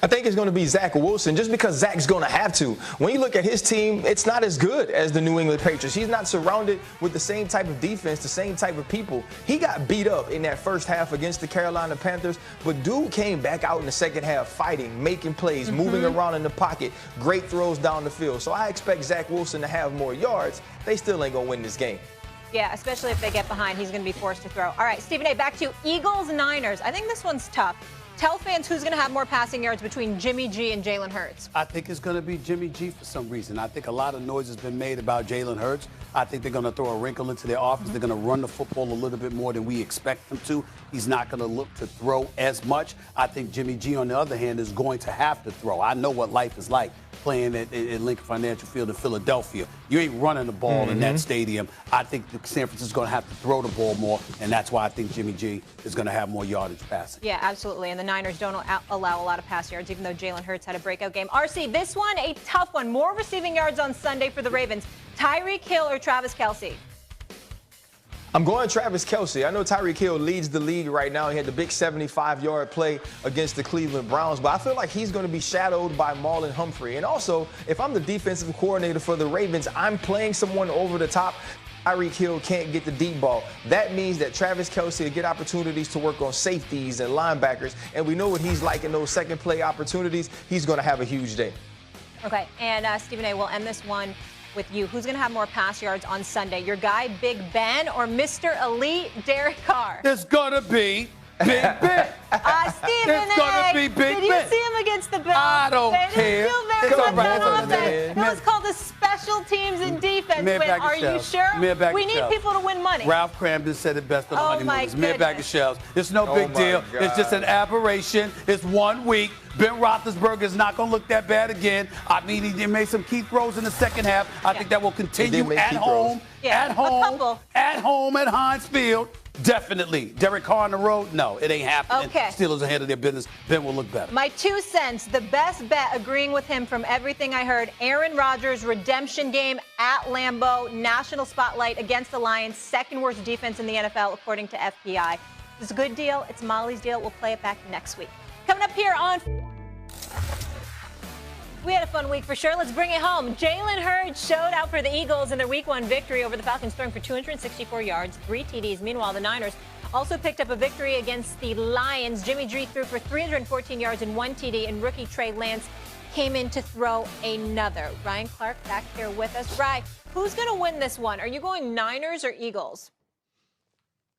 I think it's going to be Zach Wilson, just because Zach's going to have to. When you look at his team, it's not as good as the New England Patriots. He's not surrounded with the same type of defense, the same type of people. He got beat up in that first half against the Carolina Panthers, but dude came back out in the second half fighting, making plays, moving around in the pocket, great throws down the field. So I expect Zach Wilson to have more yards. They still ain't going to win this game. Yeah, especially if they get behind, he's going to be forced to throw. All right, Stephen A., back to Eagles-Niners. I think this one's tough. Tell fans who's going to have more passing yards between Jimmy G and Jalen Hurts. I think it's going to be Jimmy G for some reason. I think a lot of noise has been made about Jalen Hurts. I think they're going to throw a wrinkle into their offense. They're going to run the football a little bit more than we expect them to. He's not going to look to throw as much. I think Jimmy G, on the other hand, is going to have to throw. I know what life is like playing at Lincoln Financial Field in Philadelphia. You ain't running the ball in that stadium. I think San Francisco's going to have to throw the ball more, and that's why I think Jimmy G is going to have more yardage passing. Yeah, absolutely. And the Niners don't allow a lot of pass yards, even though Jalen Hurts had a breakout game. RC, this one, a tough one. More receiving yards on Sunday for the Ravens. Tyreek Hill or Travis Kelce? I'm going Travis Kelce. I know Tyreek Hill leads the league right now. He had the big 75-yard play against the Cleveland Browns, but I feel like he's going to be shadowed by Marlon Humphrey. And also, if I'm the defensive coordinator for the Ravens, I'm playing someone over the top. Tyreek Hill can't get the deep ball. That means that Travis Kelce will get opportunities to work on safeties and linebackers, and we know what he's like in those second play opportunities. He's going to have a huge day. Okay, and Stephen A., we'll end this one with you. Who's going to have more pass yards on Sunday? Your guy, Big Ben, or Mr. Elite, Derek Carr? It's going to be Big Ben. Stephen It's going to be Big Ben. Did you see him against the Bills? I don't care. They didn't do very It's much all right, on offense. man. It was called the special teams and defense. Mere Win. bag of Are you shells. sure? Mere bag We of need shells. people to win money. Ralph Cramden said it best on the Oh, honeymoon. my It's mere bag of goodness. shells. It's no Oh, big my deal. God. It's just an aberration. It's 1 week. Ben Roethlisberger is not going to look that bad again. I mean, he made some key throws in the second half. I think that will continue make at key home. throws. Yeah, At a home. couple. At home at Heinz Field. Definitely. Derek Carr on the road? No, it ain't happening. Okay. Steelers ahead of their business. Ben will look better. My 2 cents, the best bet, agreeing with him from everything I heard, Aaron Rodgers' redemption game at Lambeau, national spotlight against the Lions, second worst defense in the NFL, according to FPI. It's a good deal. It's Molly's deal. We'll play it back next week. Coming up here on... We had a fun week for sure. Let's bring it home. Jalen Hurts showed out for the Eagles in their Week 1 victory over the Falcons, throwing for 264 yards, 3 TDs. Meanwhile, the Niners also picked up a victory against the Lions. Jimmy G threw for 314 yards and 1 TD, and rookie Trey Lance came in to throw another. Ryan Clark back here with us. Ryan, who's going to win this one? Are you going Niners or Eagles?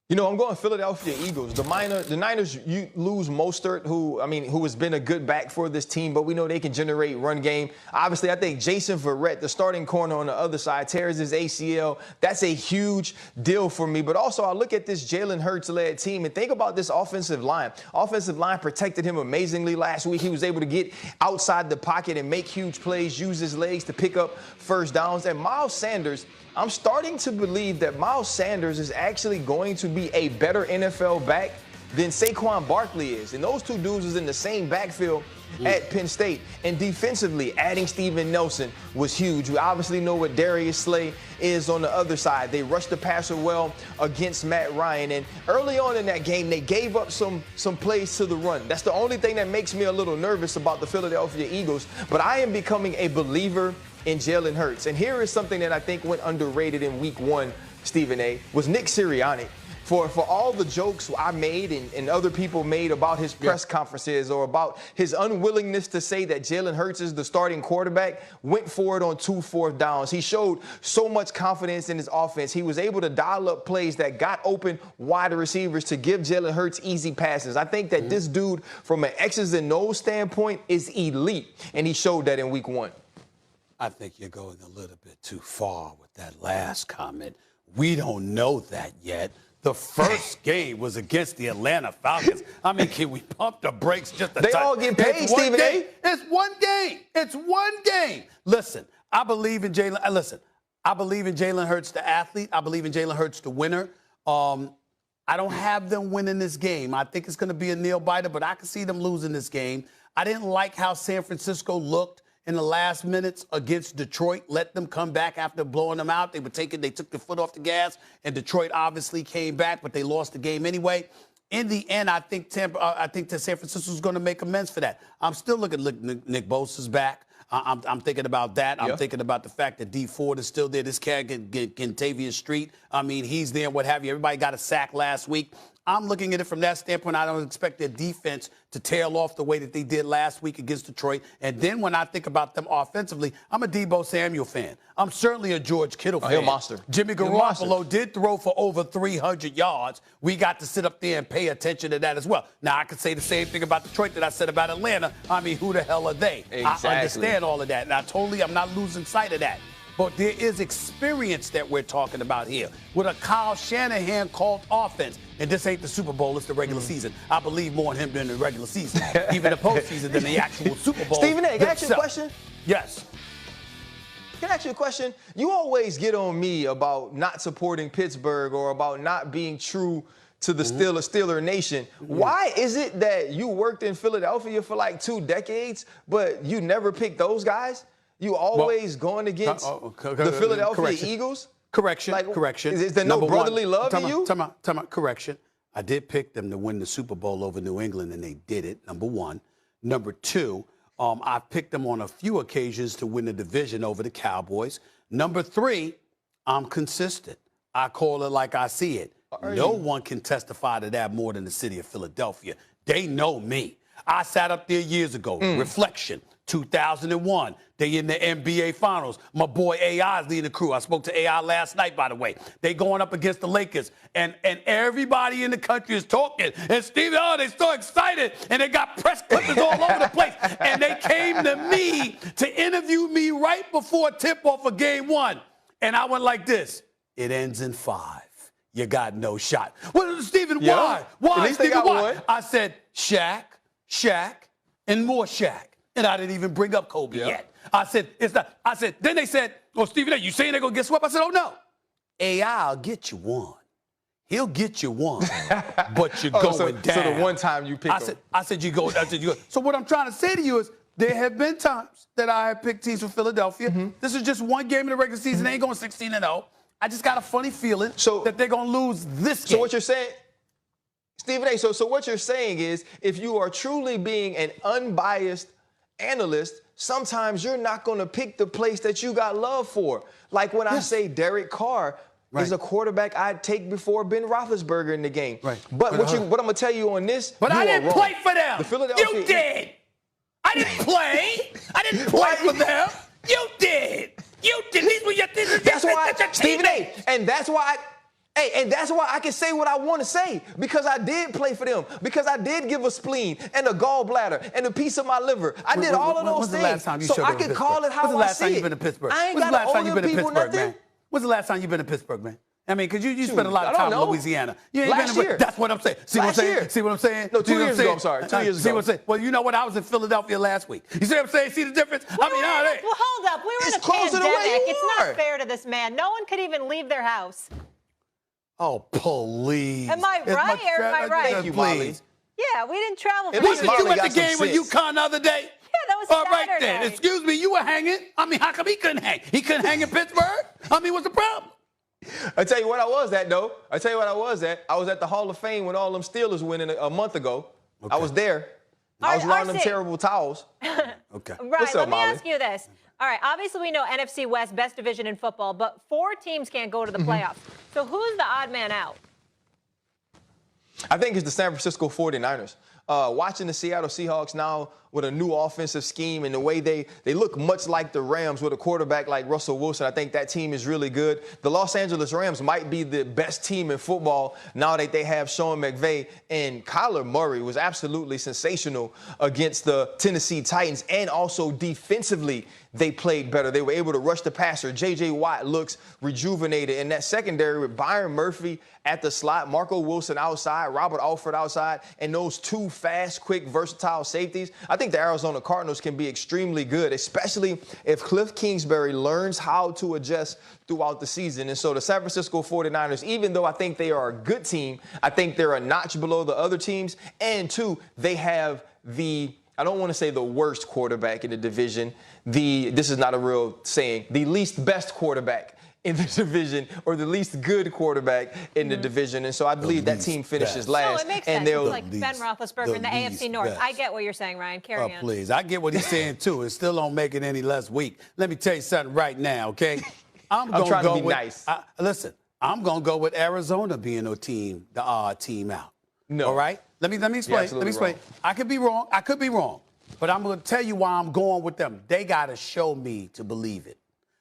You know, I'm going Philadelphia Eagles. The Niners, you lose Mostert, who has been a good back for this team, but we know they can generate run game. Obviously, I think Jason Verrett, the starting corner on the other side, tears his ACL. That's a huge deal for me. But also, I look at this Jalen Hurts-led team and think about this offensive line. Offensive line protected him amazingly last week. He was able to get outside the pocket and make huge plays, use his legs to pick up first downs. And Miles Sanders, I'm starting to believe that Miles Sanders is actually going to be a better NFL back than Saquon Barkley is. And those two dudes is in the same backfield at Penn State. And defensively, adding Steven Nelson was huge. We obviously know what Darius Slay is on the other side. They rushed the passer well against Matt Ryan. And early on in that game, they gave up some plays to the run. That's the only thing that makes me a little nervous about the Philadelphia Eagles. But I am becoming a believer in Jalen Hurts. And here is something that I think went underrated in Week 1, Stephen A., was Nick Sirianni. For all the jokes I made and other people made about his press conferences or about his unwillingness to say that Jalen Hurts is the starting quarterback, went for it on 2 4th downs. He showed so much confidence in his offense. He was able to dial up plays that got open wide receivers to give Jalen Hurts easy passes. I think that this dude, from an X's and O's standpoint, is elite, and he showed that in Week 1. I think you're going a little bit too far with that last comment. We don't know that yet. The first game was against the Atlanta Falcons. I mean, can we pump the brakes just a touch? They all get paid, Stephen A. It's one game. It's one game. Listen, I believe in Jalen. I believe in Jalen Hurts, the athlete. I believe in Jalen Hurts, the winner. I don't have them winning this game. I think it's going to be a nail biter, but I can see them losing this game. I didn't like how San Francisco looked in the last minutes against Detroit. Let them come back after blowing them out. They took their foot off the gas, and Detroit obviously came back, but they lost the game anyway. In the end, I think that San Francisco is going to make amends for that. I'm still looking. Look, Nick Bosa's back. I'm thinking about that. I'm thinking about the fact that D Ford is still there. This cat, Kentavious Street. I mean, he's there. What have you? Everybody got a sack last week. I'm looking at it from that standpoint. I don't expect their defense to tail off the way that they did last week against Detroit. And then when I think about them offensively, I'm a Deebo Samuel fan. I'm certainly a George Kittle fan. He's a monster. Jimmy Garoppolo did throw for over 300 yards. We got to sit up there and pay attention to that as well. Now, I could say the same thing about Detroit that I said about Atlanta. I mean, who the hell are they? Exactly. I understand all of that. And I'm not losing sight of that. But there is experience that we're talking about here with a Kyle Shanahan called offense. And this ain't the Super Bowl, it's the regular season. I believe more in him than the regular season, even the postseason than the actual Super Bowl. Stephen A., can I ask you a question? Yes. Can I ask you a question? You always get on me about not supporting Pittsburgh or about not being true to the Steeler Nation. Why is it that you worked in Philadelphia for like 2 decades, but you never picked those guys? You always going against the Philadelphia Eagles? Correction. Like, correction. Is there no brotherly love in you? Time out. Correction. I did pick them to win the Super Bowl over New England, and they did it, number one. Number two, I picked them on a few occasions to win the division over the Cowboys. Number three, I'm consistent. I call it like I see it. No one can testify to that more than the city of Philadelphia. They know me. I sat up there years ago. Reflection, 2001. They in the NBA Finals. My boy AI is leading the crew. I spoke to AI last night, by the way. They going up against the Lakers. And everybody in the country is talking. And Steve, they're so excited. And they got press clippers all over the place. And they came to me to interview me right before tip-off of game one. And I went like this. It ends in 5. You got no shot. Well, Stephen, why? Why, At least Stephen, they got why? one. I said, Shaq, and more Shaq. And I didn't even bring up Kobe yet. I said, it's not. I said, then they said, well, Stephen, you saying they're going to get swept? I said, oh, no. AI will get you one. He'll get you one, but you're going down. So the one time you pick them. I said, you go. So what I'm trying to say to you is there have been times that I have picked teams from Philadelphia. This is just one game in the regular season. They ain't going 16-0. I just got a funny feeling that they're going to lose this game. So what you're saying, Stephen A., so what you're saying is if you are truly being an unbiased analyst, sometimes you're not going to pick the place that you got love for. Like when I say Derek Carr is a quarterback I'd take before Ben Roethlisberger in the game. Right. But what I'm going to tell you on this, but I didn't play for them. The Philadelphia You did. I didn't play. I didn't play for them. You did. You did. These were your things. That's why, Stephen A., and that's why I can say what I want to say, because I did play for them, because I did give a spleen and a gallbladder and a piece of my liver. I did all of those things. So I can call it how I see it. When's the last time you've been to Pittsburgh? I ain't got to owe them people nothing. When's the last time you've been to Pittsburgh, man? I mean, because you spent a lot of time in Louisiana. You ain't Last year. That's what I'm saying. See what I'm saying? See what I'm saying? No, 2 years ago, I'm sorry. 2 years ago. See what I'm saying? Well, you know what? I was in Philadelphia last week. You see what I'm saying? See the difference? Well, hold up. We were in a pandemic. It's not fair to this man. No one could even leave their house. Oh, please. Am I right or am I right? Thank you, Molly. Yeah, we didn't travel for Wasn't you at the game with UConn the other day? Yeah, that was All Saturday. right then. Excuse me, you were hanging. I mean, how come he couldn't hang? He couldn't hang in Pittsburgh? I mean, what's the problem? I tell you what I was at, though. I tell you what I was at. I was at the Hall of Fame when all them Steelers winning a month ago. Okay. I was there. I was wearing them terrible towels. Okay. Right, let me ask you this. All right, obviously we know NFC West, best division in football, but 4 teams can't go to the playoffs. So who's the odd man out? I think it's the San Francisco 49ers. Watching the Seattle Seahawks now with a new offensive scheme and the way they look much like the Rams with a quarterback like Russell Wilson, I think that team is really good. The Los Angeles Rams might be the best team in football now that they have Sean McVay, and Kyler Murray was absolutely sensational against the Tennessee Titans, and also defensively they played better. They were able to rush the passer. J.J. Watt looks rejuvenated. In that secondary with Byron Murphy at the slot, Marco Wilson outside, Robert Alford outside, and those 2 fast, quick, versatile safeties, I think the Arizona Cardinals can be extremely good, especially if Cliff Kingsbury learns how to adjust throughout the season. And so the San Francisco 49ers, even though I think they are a good team, I think they're a notch below the other teams. And 2, they have I don't want to say the worst quarterback in the division. This is not a real saying. The least best quarterback in the division, or the least good quarterback in the division. And so I believe that team finishes last. No, it makes sense. It's like Ben Roethlisberger in the AFC North. best. I get what you're saying, Ryan. Carry on. Please. I get what he's saying, too. It still don't make it any less weak. Let me tell you something right now, okay? I'm trying to be nice. Listen, I'm going to go with Arizona being the odd team out. No. All right? Let me explain. Let me explain. Wrong. I could be wrong. But I'm going to tell you why I'm going with them. They got to show me to believe it,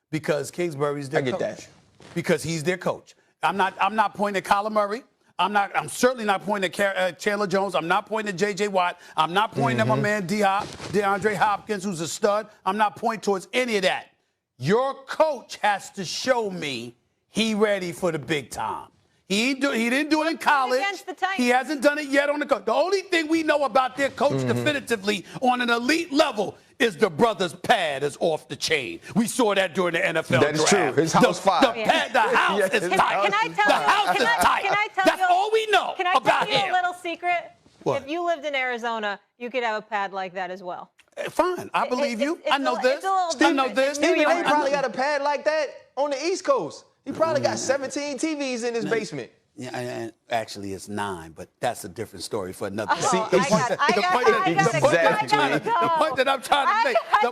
because Kingsbury's their coach. I get that. Because he's their coach. I'm not pointing at Kyler Murray. I'm certainly not pointing at Chandler Jones. I'm not pointing at J.J. Watt. I'm not pointing at my man DeAndre Hopkins, who's a stud. I'm not pointing towards any of that. Your coach has to show me he ready for the big time. He didn't do it in college. He hasn't done it yet on the coach. The only thing we know about their coach definitively on an elite level is the brother's pad is off the chain. We saw that during the NFL draft. That's true. His house fire. The house is tight. Can I tell the house is tight. Can I tell That's all we know about him. Can I tell you a little secret? What? If you lived in Arizona, you could have a pad like that as well. Fine. I believe you. I know this. It's a little I know this. Stephen A. probably got a pad like that on the East Coast. He probably got 17 TVs in his basement. Yeah, and actually it's 9, but that's a different story for another day. See, The point that I'm trying to make, the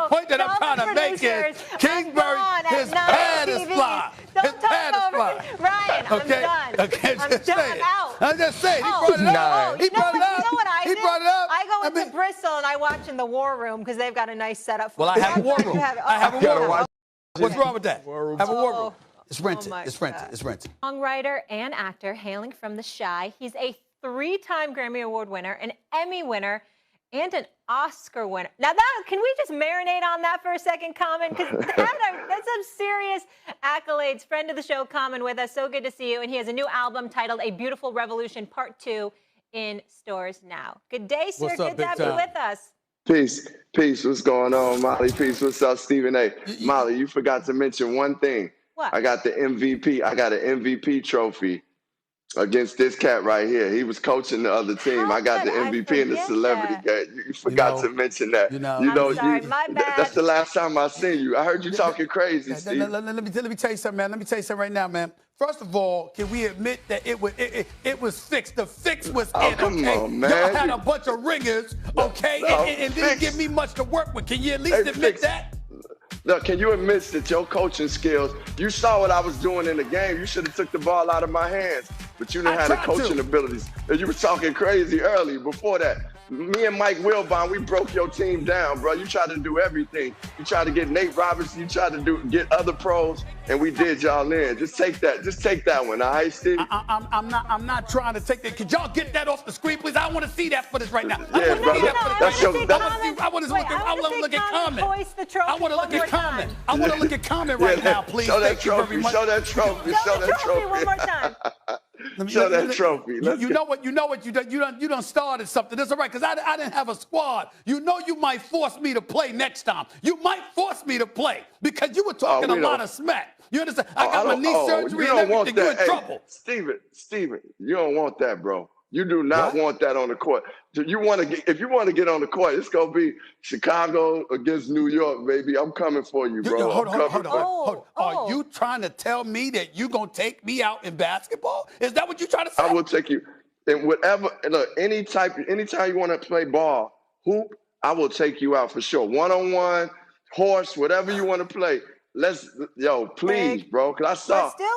point that I'm trying to make is Kingsbury, his pad is fly. His pad is fly. Ryan, I'm done. Okay, I'm done. Out. I'm just saying. He brought it up. You know what I He did? brought it up. I go into Bristol and I watch in the War Room because they've got a nice setup. Well, I have a War Room. I have a War Room. What's wrong with that? Have a War Room. It's rented. It's rented. It's rented. Songwriter and actor hailing from the Chi. He's a 3-time Grammy Award winner, an Emmy winner, and an Oscar winner. Now, can we just marinate on that for a second, Common? Because that's some serious accolades. Friend of the show, Common, with us. So good to see you. And he has a new album titled A Beautiful Revolution Part 2 in stores now. Good day, sir. What's up, good to have you with us. Peace. Peace. What's going on, Molly? Peace. What's up, Stephen A? Molly, you forgot to mention one thing. What? I got the MVP. I got an MVP trophy against this cat right here. He was coaching the other team. I got the MVP in the celebrity game. You forgot to mention that. I'm sorry, my bad. That's the last time I seen you. I heard you talking crazy, Steve. Let me tell you something, man. Let me tell you something right now, man. First of all, can we admit that it was fixed? The fix was in. Come on, man. Y'all had a bunch of ringers, okay, and didn't give me much to work with. Can you at least admit that? Look, can you admit that your coaching skills, you saw what I was doing in the game. You should have took the ball out of my hands, but you didn't have the coaching abilities. And you were talking crazy early before that. Me and Mike Wilbon, we broke your team down, bro. You tried to do everything. You tried to get Nate Robinson. You tried to get other pros, and we did y'all in. Just take that. Just take that one, all right, Steve? I'm not trying to take that. Could y'all get that off the screen, please? I want to see that footage right now. Yeah, brother. I want to look at Common. I want to look at Common. I want to look at Common right now, please. Show that trophy. Show that trophy. Show that trophy one more time. Show that trophy. You know what you done started something. That's all right, because I didn't have a squad. You know you might force me to play next time. You might force me to play because you were talking a lot of smack. You understand? I got my knee surgery and everything. You're in trouble. Steven, you don't want that, bro. You do not want that on the court. If you want to get on the court, it's gonna be Chicago against New York, baby. I'm coming for you, bro. Hold on. Are you trying to tell me that you gonna take me out in basketball? Is that what you're trying to say? I will take you in whatever. Look, anytime you want to play ball, hoop, I will take you out for sure. 1-on-1, horse, whatever you want to play. Please, bro. Cause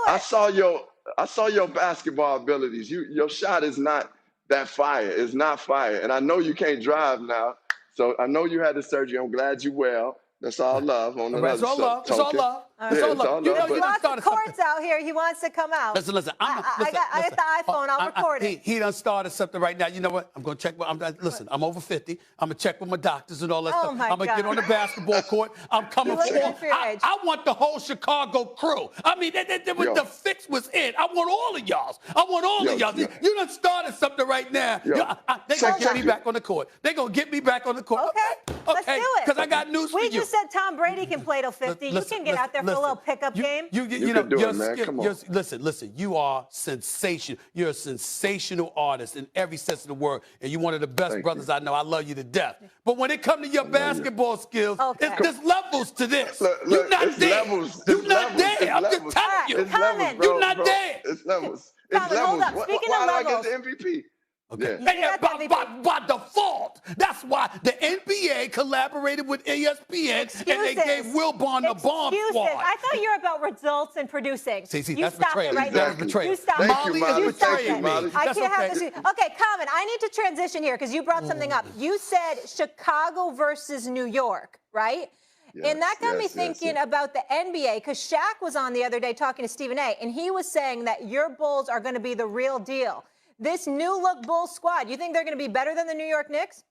I saw your basketball abilities. Your shot is not that fire. It's not fire. And I know you can't drive now. So I know you had the surgery. I'm glad you're well. That's all love on the other side. It's all love. It's all love. It's all love. You know, lots of courts out here. He wants to come out. Listen. I got the iPhone. I'll record it. He done started something right now. You know what? I'm going to check. Listen, I'm over 50. I'm going to check with my doctors and all that stuff. I'm going to get on the basketball court. I'm coming for I want the whole Chicago crew. I mean, the fix was in. I want all of y'all. You done started something right now. They're going to get me back on the court. They're going to get me back on the court. Okay. Let's do it. Because I got news for you. We just said Tom Brady can play till 50. You can get out there for a little pickup game. You can do it, man. Come on. Listen. You are sensational. You're a sensational artist in every sense of the word, and you're one of the best brothers I know. I love you to death. But when it comes to your basketball skills, there's levels to this. You're not there. You're not there. I'm just telling you. You're not there. It's levels. Hold up. Speaking of levels. Why do I get the MVP? Okay. By default. That's why the NBA collaborated with ESPN and they gave Wilbon the bomb squad. I thought you were about results and producing. See, you that's stopped betrayal. it right now. Betrayal. You stopped Thank you, Molly. You stopped it. Molly. I can't have this. Okay, Common, I need to transition here because you brought something up. You said Chicago versus New York, right? Yes, and that got me thinking about the NBA because Shaq was on the other day talking to Stephen A. and he was saying that your Bulls are going to be the real deal. This new look Bulls squad, you think they're going to be better than the New York Knicks?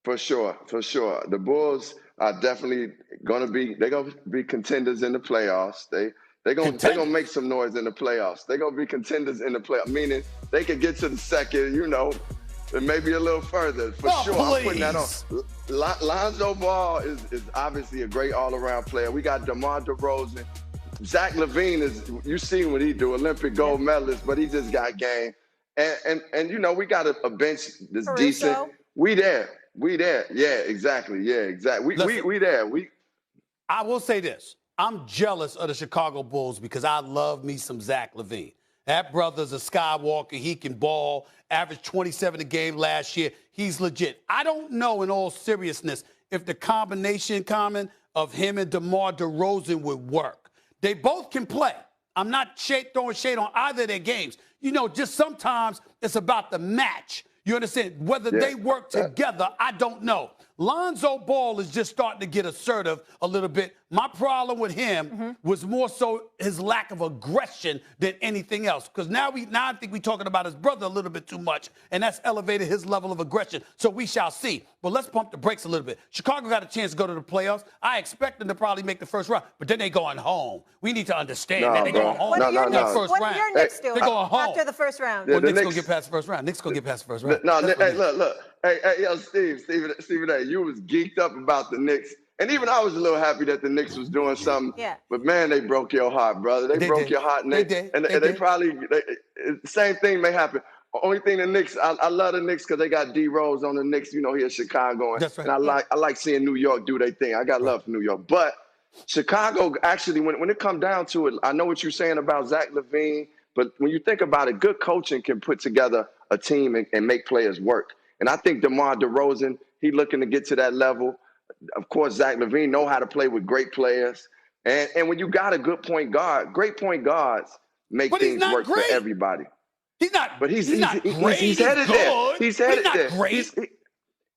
For sure. The Bulls are definitely going to be contenders in the playoffs. They're going to make some noise in the playoffs. They're going to be contenders in the playoffs, meaning they could get to the second, and maybe a little further. For sure. I'm putting that on. Lonzo Ball is obviously a great all-around player. We got DeMar DeRozan. Zach LaVine you seen what he do, Olympic gold medalist, but he just got game. And we got a bench that's decent. We there. Yeah, exactly. We there. I will say this. I'm jealous of the Chicago Bulls because I love me some Zach LaVine. That brother's a Skywalker. He can ball, averaged 27 a game last year. He's legit. I don't know, in all seriousness, if the combination, Common, of him and DeMar DeRozan would work. They both can play. I'm not throwing shade on either of their games. You know, just sometimes it's about the match. You understand? Whether they work together, I don't know. Lonzo Ball is just starting to get assertive a little bit. My problem with him was more so his lack of aggression than anything else. Because now I think we're talking about his brother a little bit too much, and that's elevated his level of aggression. So we shall see. But let's pump the brakes a little bit. Chicago got a chance to go to the playoffs. I expect them to probably make the first round, but then they going home. We need to understand that they going home. What are your Knicks doing They going home after the first round? Well, Knicks gonna get past the first round. Knicks gonna get past the first round. No, hey, look. Hey, yo, Stephen A., you was geeked up about the Knicks. And even I was a little happy that the Knicks was doing something. Yeah. But, man, they broke your heart, brother. They broke your heart. And they probably – same thing may happen. Only thing the Knicks – I love the Knicks because they got D. Rose on the Knicks, you know, here in Chicago. That's right. And I like seeing New York do their thing. I got love for New York. But Chicago, actually, when it comes down to it, I know what you're saying about Zach LaVine. But when you think about it, good coaching can put together a team and make players work. And I think DeMar DeRozan, he looking to get to that level. Of course, Zach LaVine know how to play with great players. And when you got a good point guard, great point guards make things work for everybody. He's not. But he's not great. He's headed there. He's headed there. Great.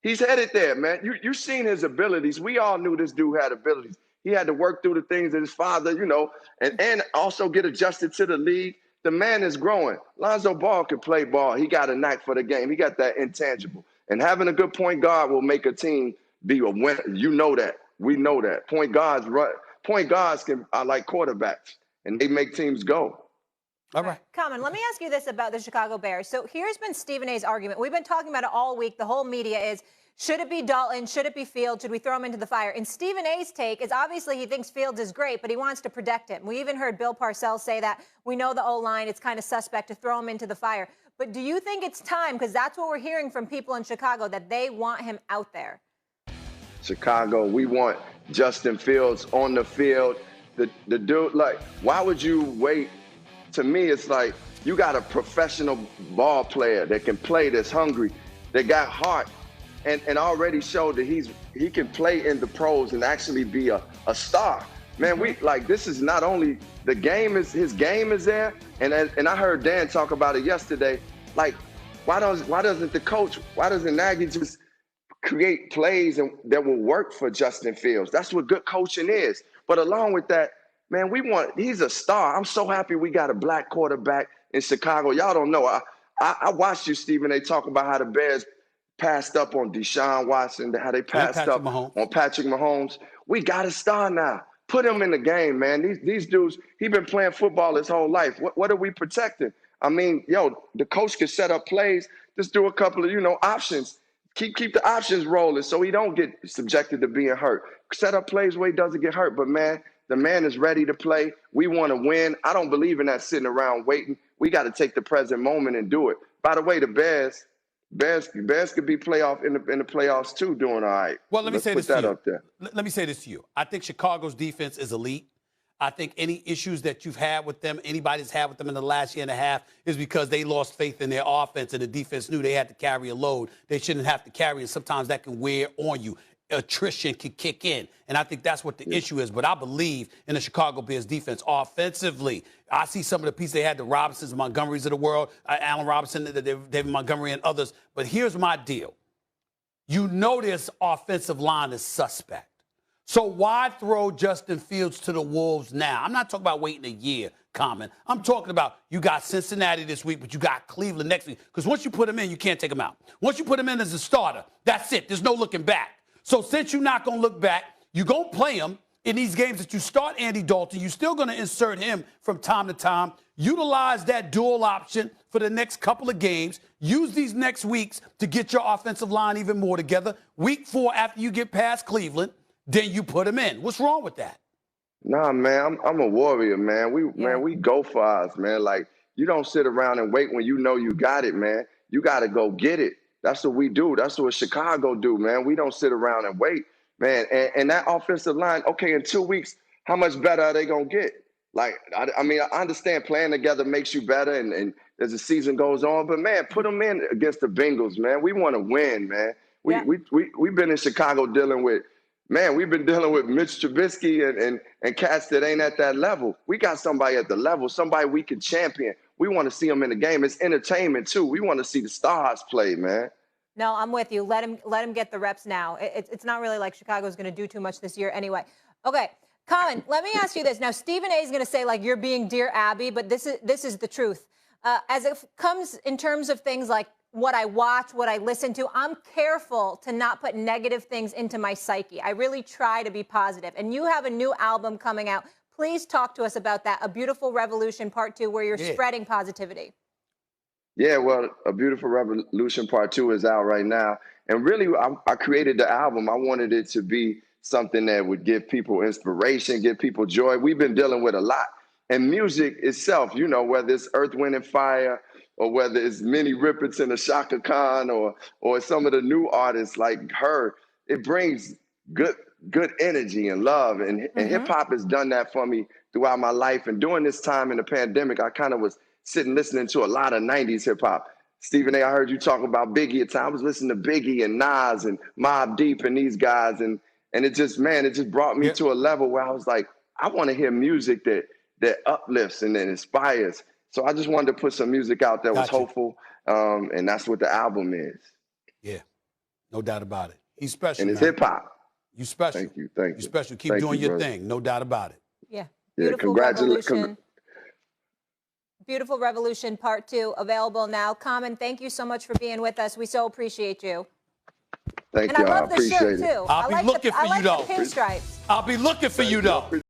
He's headed there, man. You seen his abilities. We all knew this dude had abilities. He had to work through the things that his father, you know, and also get adjusted to the league. The man is growing. Lonzo Ball can play ball. He got a knack for the game. He got that intangible. And having a good point guard will make a team be a winner. You know that. We know that. Point guards are like quarterbacks, and they make teams go. All right. Common, let me ask you this about the Chicago Bears. So here's been Stephen A's argument. We've been talking about it all week. The whole media is, should it be Dalton? Should it be Fields? Should we throw him into the fire? And Stephen A's take is obviously he thinks Fields is great, but he wants to protect him. We even heard Bill Parcells say that. We know the O-line. It's kind of suspect to throw him into the fire. But do you think it's time, because that's what we're hearing from people in Chicago, that they want him out there? Chicago, we want Justin Fields on the field. The dude, like, why would you wait? To me, it's like you got a professional ball player that can play, that's hungry, that got heart. And already showed that he can play in the pros and actually be a star. Man, this is not only the game is his game is there, and I heard Dan talk about it yesterday. Like, why doesn't Nagy just create plays that will work for Justin Fields? That's what good coaching is. But along with that, man, he's a star. I'm so happy we got a black quarterback in Chicago. Y'all don't know. I watched you, Stephen A., talk about how the Bears passed up on Deshaun Watson, how they passed up on Patrick Mahomes. We got a star now. Put him in the game, man. These dudes, he been playing football his whole life. What are we protecting? I mean, the coach could set up plays. Just do a couple of, options. Keep the options rolling so he don't get subjected to being hurt. Set up plays where he doesn't get hurt. But, man, the man is ready to play. We want to win. I don't believe in that sitting around waiting. We got to take the present moment and do it. By the way, the Bears could be playoff in the playoffs too, doing all right. Well, let me say this to you. I think Chicago's defense is elite. I think any issues that you've had with them, anybody's had with them in the last year and a half, is because they lost faith in their offense and the defense knew they had to carry a load. They shouldn't have to carry it. Sometimes that can wear on you. Attrition can kick in. And I think that's what the issue is. But I believe in the Chicago Bears defense offensively. I see some of the pieces they had, the Robinsons, Montgomerys of the world, Allen Robinson, David Montgomery, and others. But here's my deal. You know this offensive line is suspect. So why throw Justin Fields to the Wolves now? I'm not talking about waiting a year, Common. I'm talking about you got Cincinnati this week, but you got Cleveland next week. Because once you put him in, you can't take him out. Once you put him in as a starter, that's it. There's no looking back. So since you're not going to look back, you're going to play him in these games that you start Andy Dalton. You're still going to insert him from time to time. Utilize that dual option for the next couple of games. Use these next weeks to get your offensive line even more together. Week 4, after you get past Cleveland, then you put him in. What's wrong with that? Nah, man, I'm a warrior, man. We go for us, man. Like, you don't sit around and wait when you know you got it, man. You got to go get it. That's what we do. That's what Chicago do, man. We don't sit around and wait, man. And that offensive line, okay, in 2 weeks, how much better are they gonna get? Like, I mean, I understand playing together makes you better, and as the season goes on, but man, put them in against the Bengals, man. We want to win, man. We've been in Chicago dealing with, man, we've been dealing with Mitch Trubisky and cats that ain't at that level. We got somebody at the level, somebody we can champion. We want to see them in the game. It's entertainment too. We want to see the stars play, man. No, I'm with you. Let him get the reps now. It's not really like Chicago's going to do too much this year anyway. Okay, Common, let me ask you this. Now, Stephen A. is going to say, like, you're being Dear Abby, but this is the truth. As it comes in terms of things like what I watch, what I listen to, I'm careful to not put negative things into my psyche. I really try to be positive. And you have a new album coming out. Please talk to us about that, A Beautiful Revolution Part 2, where you're spreading positivity. Yeah, well, A Beautiful Revolution Part 2 is out right now. And really, I created the album. I wanted it to be something that would give people inspiration, give people joy. We've been dealing with a lot. And music itself, you know, whether it's Earth, Wind, and Fire, or whether it's Minnie Riperton and Shaka Khan, or some of the new artists like her, it brings good energy and love. And hip-hop has done that for me throughout my life. And during this time in the pandemic, I kind of was sitting listening to a lot of 90s hip-hop. Stephen A., I heard you talk about Biggie at times. I was listening to Biggie and Nas and Mobb Deep and these guys. And it just brought me to a level where I was like, I want to hear music that uplifts and that inspires. So I just wanted to put some music out that was hopeful. And that's what the album is. Yeah, no doubt about it. He's special. And it's hip-hop. You special. Thank you. You special. Keep doing your thing. No doubt about it. Yeah. Beautiful Revolution. Beautiful Revolution Part 2 available now. Common, thank you so much for being with us. We so appreciate you. Thank you. And I love the shirt, too. I'll be looking for you, though. The pinstripes. I'll be looking for you, though.